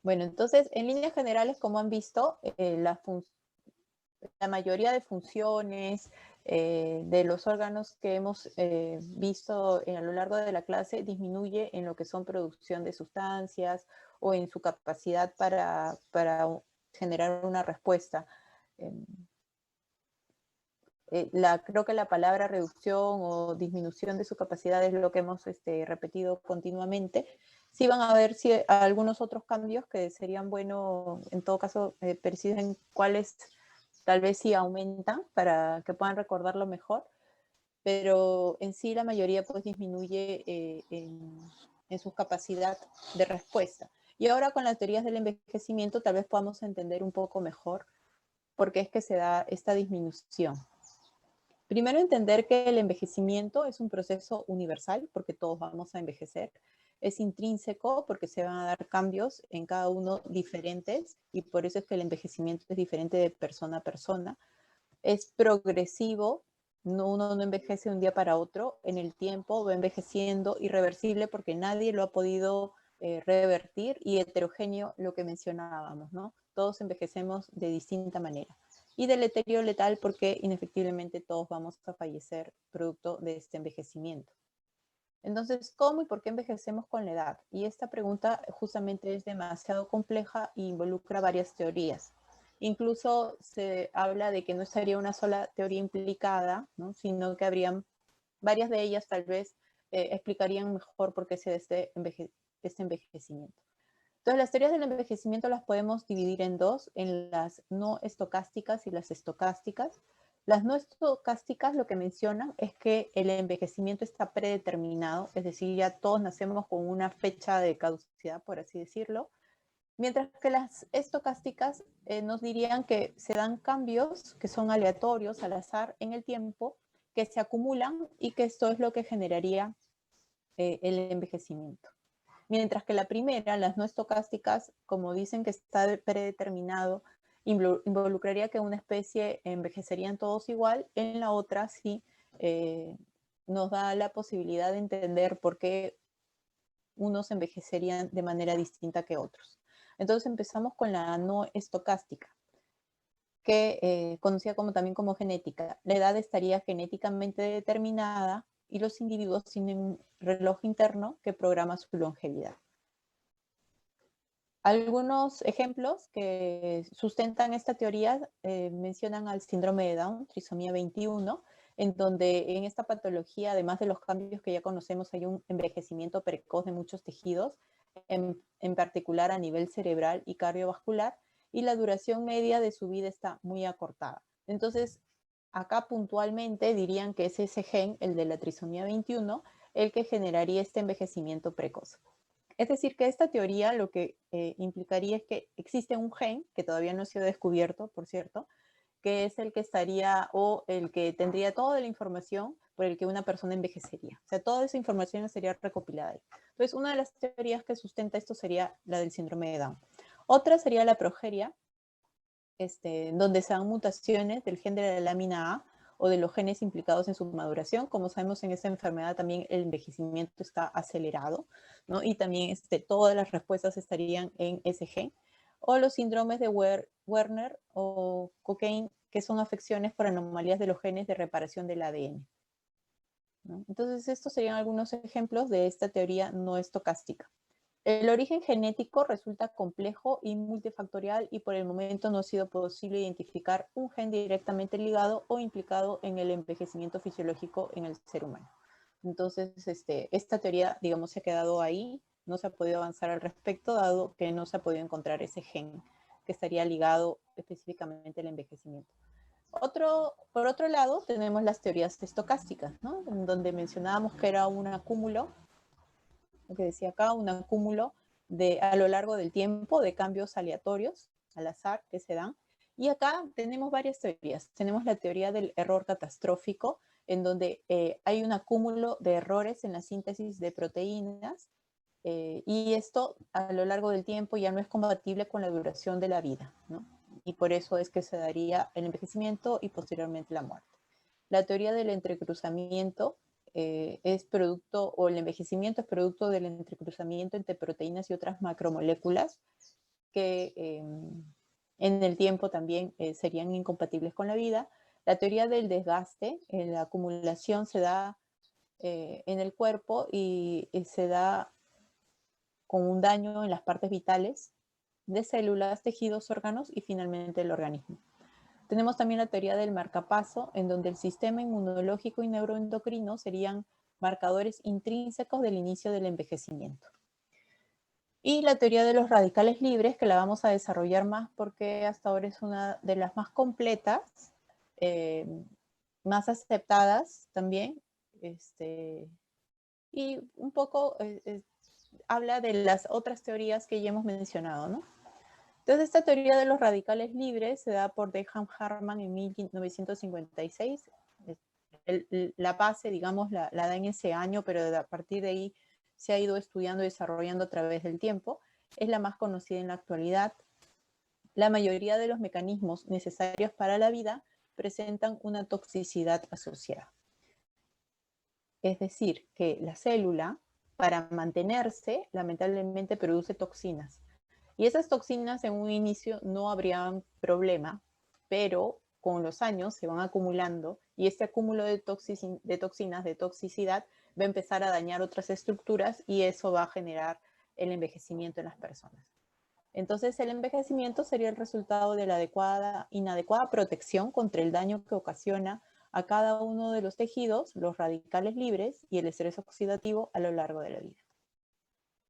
Bueno, entonces, en líneas generales, como han visto, la mayoría de funciones de los órganos que hemos visto a lo largo de la clase disminuye en lo que son producción de sustancias o en su capacidad para generar una respuesta. Creo que la palabra reducción o disminución de su capacidad es lo que hemos repetido continuamente. Sí van a haber algunos otros cambios que serían buenos, en todo caso, perciben cuáles tal vez sí aumentan para que puedan recordarlo mejor, pero en sí la mayoría pues disminuye en su capacidad de respuesta. Y ahora con las teorías del envejecimiento tal vez podamos entender un poco mejor por qué es que se da esta disminución. Primero, entender que el envejecimiento es un proceso universal, porque todos vamos a envejecer. Es intrínseco, porque se van a dar cambios en cada uno diferentes, y por eso es que el envejecimiento es diferente de persona a persona. Es progresivo, uno no envejece de un día para otro, en el tiempo va envejeciendo, irreversible, porque nadie lo ha podido revertir, y heterogéneo, lo que mencionábamos, ¿no? Todos envejecemos de distinta manera. Y deleterio letal, porque inefectiblemente todos vamos a fallecer producto de este envejecimiento. Entonces, ¿cómo y por qué envejecemos con la edad? Y esta pregunta justamente es demasiado compleja e involucra varias teorías. Incluso se habla de que no estaría una sola teoría implicada, ¿no? Sino que habrían varias de ellas tal vez explicarían mejor por qué se da este envejecimiento. Entonces, las teorías del envejecimiento las podemos dividir en dos, en las no estocásticas y las estocásticas. Las no estocásticas lo que mencionan es que el envejecimiento está predeterminado, es decir, ya todos nacemos con una fecha de caducidad, por así decirlo, mientras que las estocásticas nos dirían que se dan cambios que son aleatorios, al azar, en el tiempo, que se acumulan y que esto es lo que generaría el envejecimiento. Mientras que la primera, las no estocásticas, como dicen que está predeterminado, involucraría que una especie envejecerían todos igual, en la otra sí nos da la posibilidad de entender por qué unos envejecerían de manera distinta que otros. Entonces empezamos con la no estocástica, que conocida también como genética. La edad estaría genéticamente determinada y los individuos tienen un reloj interno que programa su longevidad. Algunos ejemplos que sustentan esta teoría mencionan al síndrome de Down, trisomía 21, en donde en esta patología, además de los cambios que ya conocemos, hay un envejecimiento precoz de muchos tejidos, en particular a nivel cerebral y cardiovascular, y la duración media de su vida está muy acortada. Entonces, acá puntualmente dirían que es ese gen, el de la trisomía 21, el que generaría este envejecimiento precoz. Es decir, que esta teoría lo que implicaría es que existe un gen, que todavía no ha sido descubierto, por cierto, que es el que estaría o el que tendría toda la información por el que una persona envejecería. O sea, toda esa información sería recopilada ahí. Entonces, una de las teorías que sustenta esto sería la del síndrome de Down. Otra sería la progeria, donde se dan mutaciones del gen de la lámina A o de los genes implicados en su maduración. Como sabemos, en esta enfermedad también el envejecimiento está acelerado, ¿no? Y también todas las respuestas estarían en ese gen. O los síndromes de Werner o Cockayne, que son afecciones por anomalías de los genes de reparación del ADN, ¿no? Entonces, estos serían algunos ejemplos de esta teoría no estocástica. El origen genético resulta complejo y multifactorial y por el momento no ha sido posible identificar un gen directamente ligado o implicado en el envejecimiento fisiológico en el ser humano. Entonces, esta teoría, digamos, se ha quedado ahí, no se ha podido avanzar al respecto, dado que no se ha podido encontrar ese gen que estaría ligado específicamente al envejecimiento. Por otro lado, tenemos las teorías estocásticas, ¿no? En donde mencionábamos que era un acúmulo, lo que decía acá, un acúmulo a lo largo del tiempo de cambios aleatorios, al azar, que se dan. Y acá tenemos varias teorías. Tenemos la teoría del error catastrófico, en donde hay un acúmulo de errores en la síntesis de proteínas, y esto a lo largo del tiempo ya no es compatible con la duración de la vida, ¿no? Y por eso es que se daría el envejecimiento y posteriormente la muerte. La teoría del entrecruzamiento es producto, o el envejecimiento es producto del entrecruzamiento entre proteínas y otras macromoléculas que en el tiempo también serían incompatibles con la vida. La teoría del desgaste, la acumulación se da en el cuerpo y se da con un daño en las partes vitales de células, tejidos, órganos y finalmente el organismo. Tenemos también la teoría del marcapaso, en donde el sistema inmunológico y neuroendocrino serían marcadores intrínsecos del inicio del envejecimiento. Y la teoría de los radicales libres, que la vamos a desarrollar más porque hasta ahora es una de las más completas, más aceptadas también, y un poco habla de las otras teorías que ya hemos mencionado, ¿no? Entonces, esta teoría de los radicales libres se da por Denham Harman en 1956. La base, digamos, la da en ese año, pero a partir de ahí se ha ido estudiando y desarrollando a través del tiempo. Es la más conocida en la actualidad. La mayoría de los mecanismos necesarios para la vida presentan una toxicidad asociada. Es decir, que la célula, para mantenerse, lamentablemente produce toxinas. Y esas toxinas en un inicio no habrían problema, pero con los años se van acumulando y este acúmulo de toxinas, de toxicidad, va a empezar a dañar otras estructuras y eso va a generar el envejecimiento en las personas. Entonces, el envejecimiento sería el resultado de la inadecuada protección contra el daño que ocasiona a cada uno de los tejidos, los radicales libres y el estrés oxidativo a lo largo de la vida.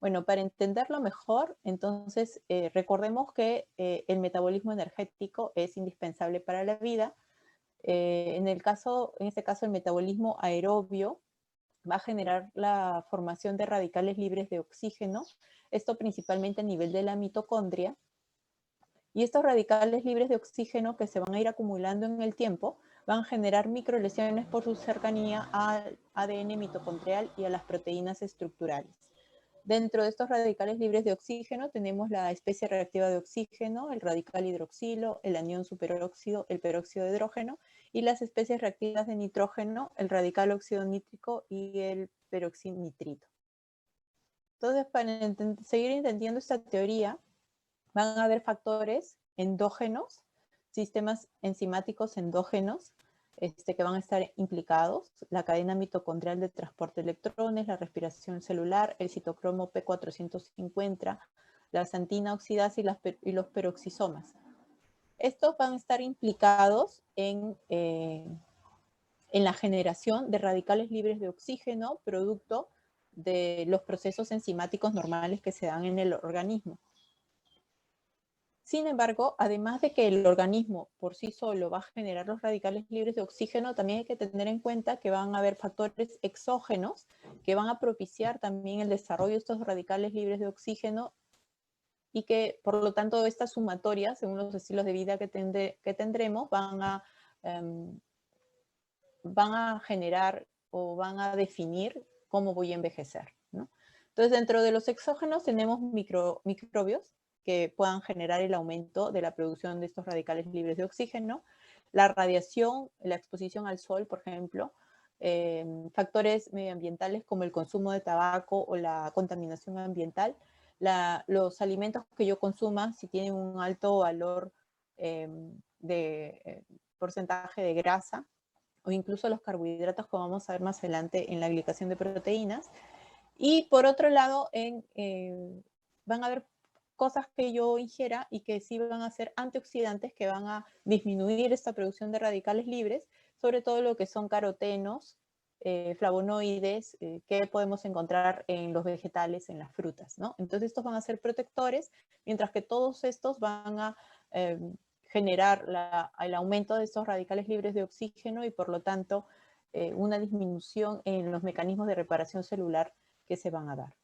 Bueno, para entenderlo mejor, entonces recordemos que el metabolismo energético es indispensable para la vida. En este caso, el metabolismo aerobio va a generar la formación de radicales libres de oxígeno, esto principalmente a nivel de la mitocondria. Y estos radicales libres de oxígeno que se van a ir acumulando en el tiempo van a generar microlesiones por su cercanía al ADN mitocondrial y a las proteínas estructurales. Dentro de estos radicales libres de oxígeno tenemos la especie reactiva de oxígeno, el radical hidroxilo, el anión superóxido, el peróxido de hidrógeno, y las especies reactivas de nitrógeno, el radical óxido nítrico y el peroxinitrito. Entonces, para seguir entendiendo esta teoría, van a haber factores endógenos, sistemas enzimáticos endógenos, que van a estar implicados, la cadena mitocondrial de transporte de electrones, la respiración celular, el citocromo P450, la xantina oxidasa y los peroxisomas. Estos van a estar implicados en la generación de radicales libres de oxígeno, producto de los procesos enzimáticos normales que se dan en el organismo. Sin embargo, además de que el organismo por sí solo va a generar los radicales libres de oxígeno, también hay que tener en cuenta que van a haber factores exógenos que van a propiciar también el desarrollo de estos radicales libres de oxígeno y que, por lo tanto, estas sumatorias, según los estilos de vida que tendremos, van a generar o van a definir cómo voy a envejecer, ¿no? Entonces, dentro de los exógenos tenemos microbios que puedan generar el aumento de la producción de estos radicales libres de oxígeno, la radiación, la exposición al sol, por ejemplo, factores medioambientales como el consumo de tabaco o la contaminación ambiental, los alimentos que yo consuma, si tienen un alto valor de porcentaje de grasa, o incluso los carbohidratos, como vamos a ver más adelante en la glicación de proteínas. Y por otro lado, van a haber cosas que yo ingiera y que sí van a ser antioxidantes que van a disminuir esta producción de radicales libres, sobre todo lo que son carotenos, flavonoides, que podemos encontrar en los vegetales, en las frutas, ¿no? Entonces estos van a ser protectores, mientras que todos estos van a generar el aumento de estos radicales libres de oxígeno y por lo tanto una disminución en los mecanismos de reparación celular que se van a dar.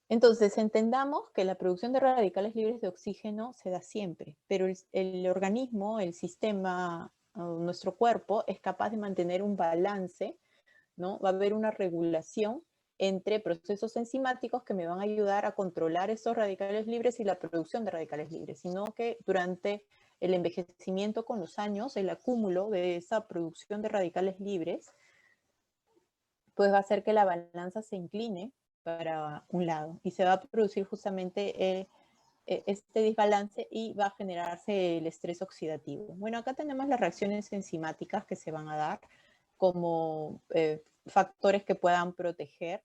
Entonces, entendamos que la producción de radicales libres de oxígeno se da siempre, pero el organismo, el sistema nuestro cuerpo es capaz de mantener un balance, ¿no? Va a haber una regulación entre procesos enzimáticos que me van a ayudar a controlar esos radicales libres y la producción de radicales libres, sino que durante el envejecimiento con los años, el acúmulo de esa producción de radicales libres, pues va a hacer que la balanza se incline para un lado y se va a producir justamente este desbalance y va a generarse el estrés oxidativo. Bueno, acá tenemos las reacciones enzimáticas que se van a dar como factores que puedan proteger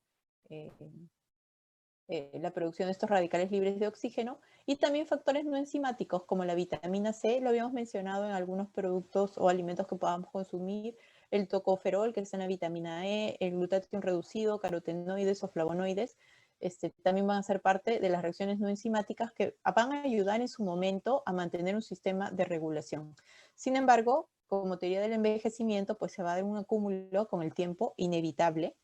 la producción de estos radicales libres de oxígeno, y también factores no enzimáticos como la vitamina C, lo habíamos mencionado en algunos productos o alimentos que podamos consumir, el tocoferol, que es una vitamina E, el glutatión reducido, carotenoides o flavonoides, también van a ser parte de las reacciones no enzimáticas que van a ayudar en su momento a mantener un sistema de regulación. Sin embargo, como teoría del envejecimiento, pues se va a dar un acúmulo con el tiempo inevitable.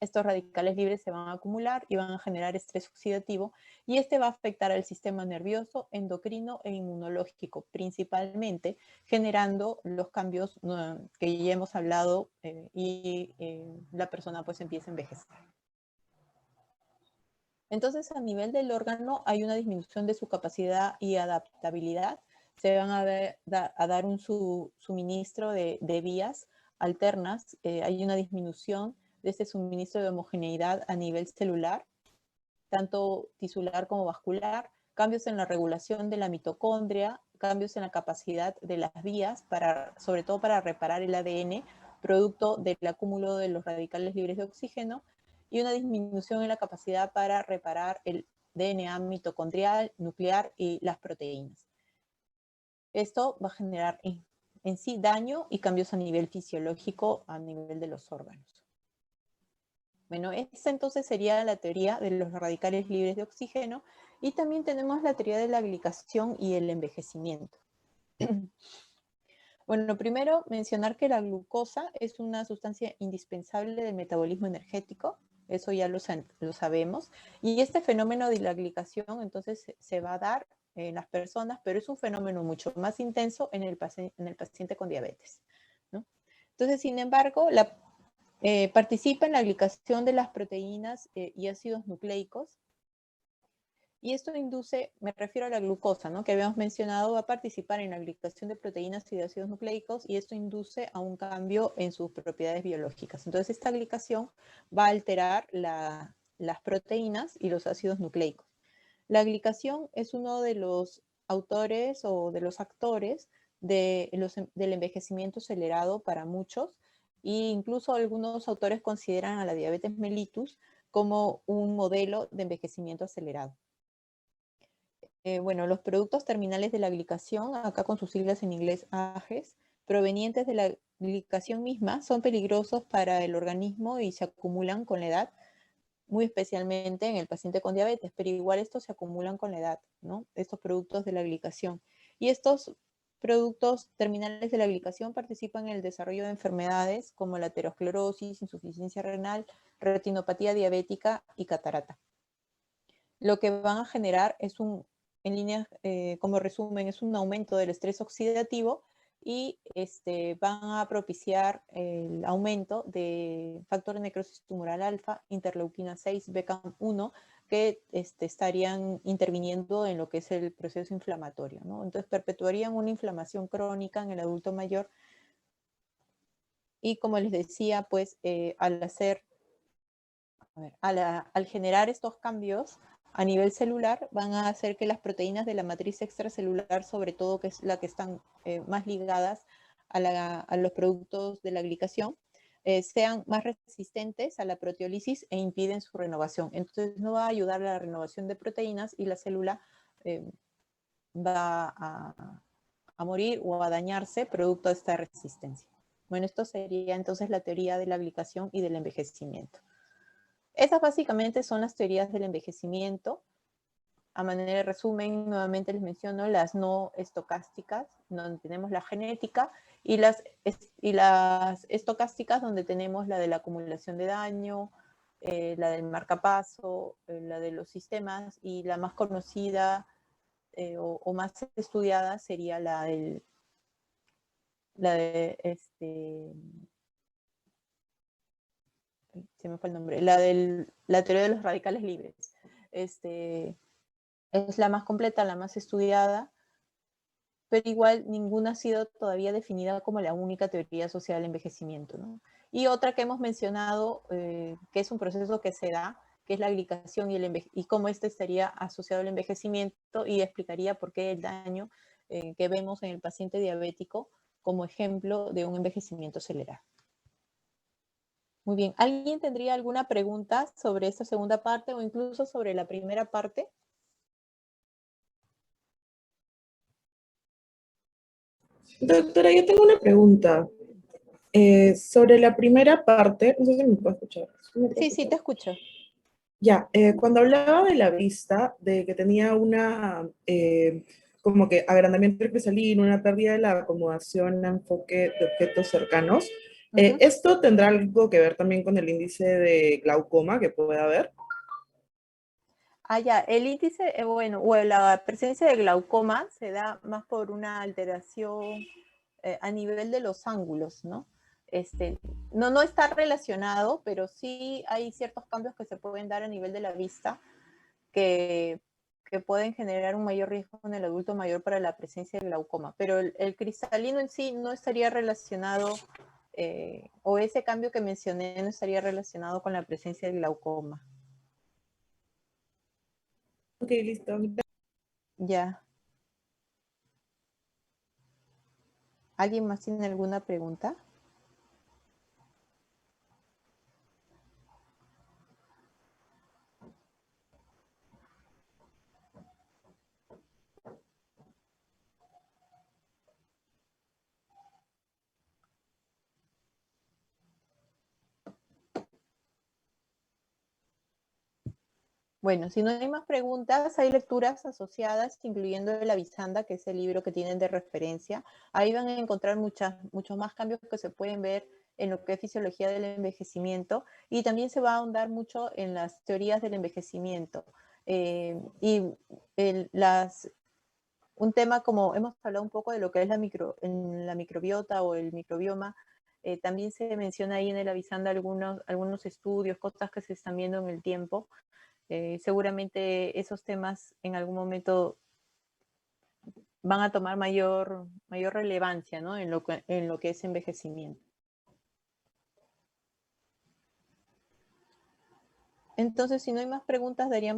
Estos radicales libres se van a acumular y van a generar estrés oxidativo, y este va a afectar al sistema nervioso, endocrino e inmunológico, principalmente generando los cambios que ya hemos hablado y la persona pues empieza a envejecer. Entonces, a nivel del órgano hay una disminución de su capacidad y adaptabilidad. Se van a dar un suministro de vías alternas. Hay una disminución de este suministro de homogeneidad a nivel celular, tanto tisular como vascular, cambios en la regulación de la mitocondria, cambios en la capacidad de las vías, sobre todo para reparar el ADN, producto del acúmulo de los radicales libres de oxígeno, y una disminución en la capacidad para reparar el DNA mitocondrial, nuclear y las proteínas. Esto va a generar en sí daño y cambios a nivel fisiológico, a nivel de los órganos. Bueno, esa entonces sería la teoría de los radicales libres de oxígeno, y también tenemos la teoría de la glicación y el envejecimiento. Bueno, primero mencionar que la glucosa es una sustancia indispensable del metabolismo energético, eso ya lo sabemos, y este fenómeno de la glicación entonces se va a dar en las personas, pero es un fenómeno mucho más intenso en el paciente con diabetes, ¿no? Entonces, sin embargo, participa en la glicación de las proteínas y ácidos nucleicos, y esto induce, me refiero a la glucosa, ¿no?, que habíamos mencionado, va a participar en la glicación de proteínas y de ácidos nucleicos, y esto induce a un cambio en sus propiedades biológicas. Entonces, esta glicación va a alterar las proteínas y los ácidos nucleicos. La glicación es uno de los autores o de los actores del envejecimiento acelerado para muchos, e incluso algunos autores consideran a la diabetes mellitus como un modelo de envejecimiento acelerado. Bueno, los productos terminales de la glicación, acá con sus siglas en inglés AGEs, provenientes de la glicación misma, son peligrosos para el organismo y se acumulan con la edad, muy especialmente en el paciente con diabetes, pero igual estos se acumulan con la edad, ¿no?, estos productos de la glicación. Y estos productos terminales de la glicación participan en el desarrollo de enfermedades como la aterosclerosis, insuficiencia renal, retinopatía diabética y catarata. Lo que van a generar es en líneas, como resumen, es un aumento del estrés oxidativo, y van a propiciar el aumento de factor de necrosis tumoral alfa, interleuquina 6, BCAM1, que estarían interviniendo en lo que es el proceso inflamatorio, ¿no? Entonces perpetuarían una inflamación crónica en el adulto mayor, y como les decía, pues al generar estos cambios a nivel celular, van a hacer que las proteínas de la matriz extracelular, sobre todo, que es la que están más ligadas a los productos de la glicación, sean más resistentes a la proteólisis e impiden su renovación. Entonces no va a ayudar a la renovación de proteínas, y la célula va a morir o a dañarse producto de esta resistencia. Bueno, esto sería entonces la teoría de la glicación y del envejecimiento. Esas básicamente son las teorías del envejecimiento. A manera de resumen, nuevamente les menciono las no estocásticas, donde tenemos la genética, y las estocásticas, donde tenemos la de la acumulación de daño, la del marcapaso, la de los sistemas, y la más conocida o más estudiada sería la la de, se me fue el nombre, la teoría de los radicales libres. Es la más completa, la más estudiada, pero igual ninguna ha sido todavía definida como la única teoría social del envejecimiento, ¿no? Y otra que hemos mencionado, que es un proceso que se da, que es la glicación y cómo este estaría asociado al envejecimiento, y explicaría por qué el daño que vemos en el paciente diabético como ejemplo de un envejecimiento acelerado. Muy bien, ¿alguien tendría alguna pregunta sobre esta segunda parte o incluso sobre la primera parte? Doctora, yo tengo una pregunta. Sobre la primera parte, no sé si me puede escuchar. ¿Sí me puede Sí, sí, escuchar? te escucho. Ya, cuando hablaba de la vista, de que tenía una, como que agrandamiento del cristalino, una pérdida de la acomodación a enfoque de objetos cercanos, Ujú. ¿esto tendrá algo que ver también con el índice de glaucoma que pueda haber? Ah, ya, el índice, bueno, o la presencia de glaucoma se da más por una alteración a nivel de los ángulos, ¿no? No está relacionado, pero sí hay ciertos cambios que se pueden dar a nivel de la vista que, que pueden generar un mayor riesgo en el adulto mayor para la presencia de glaucoma. Pero el cristalino en sí no estaría relacionado, o ese cambio que mencioné no estaría relacionado con la presencia de glaucoma. Ok, listo. Ya. ¿Alguien más tiene alguna pregunta? Bueno, si no hay más preguntas, hay lecturas asociadas, incluyendo La Visanda, que es el libro que tienen de referencia. Ahí van a encontrar muchos más cambios que se pueden ver en lo que es fisiología del envejecimiento, y también se va a ahondar mucho en las teorías del envejecimiento. Y un tema, como hemos hablado un poco de lo que es la microbiota o el microbioma, también se menciona ahí en el Avisanda algunos estudios, cosas que se están viendo en el tiempo. Seguramente esos temas en algún momento van a tomar mayor relevancia, ¿no? En lo que es envejecimiento. Entonces, si no hay más preguntas, daríamos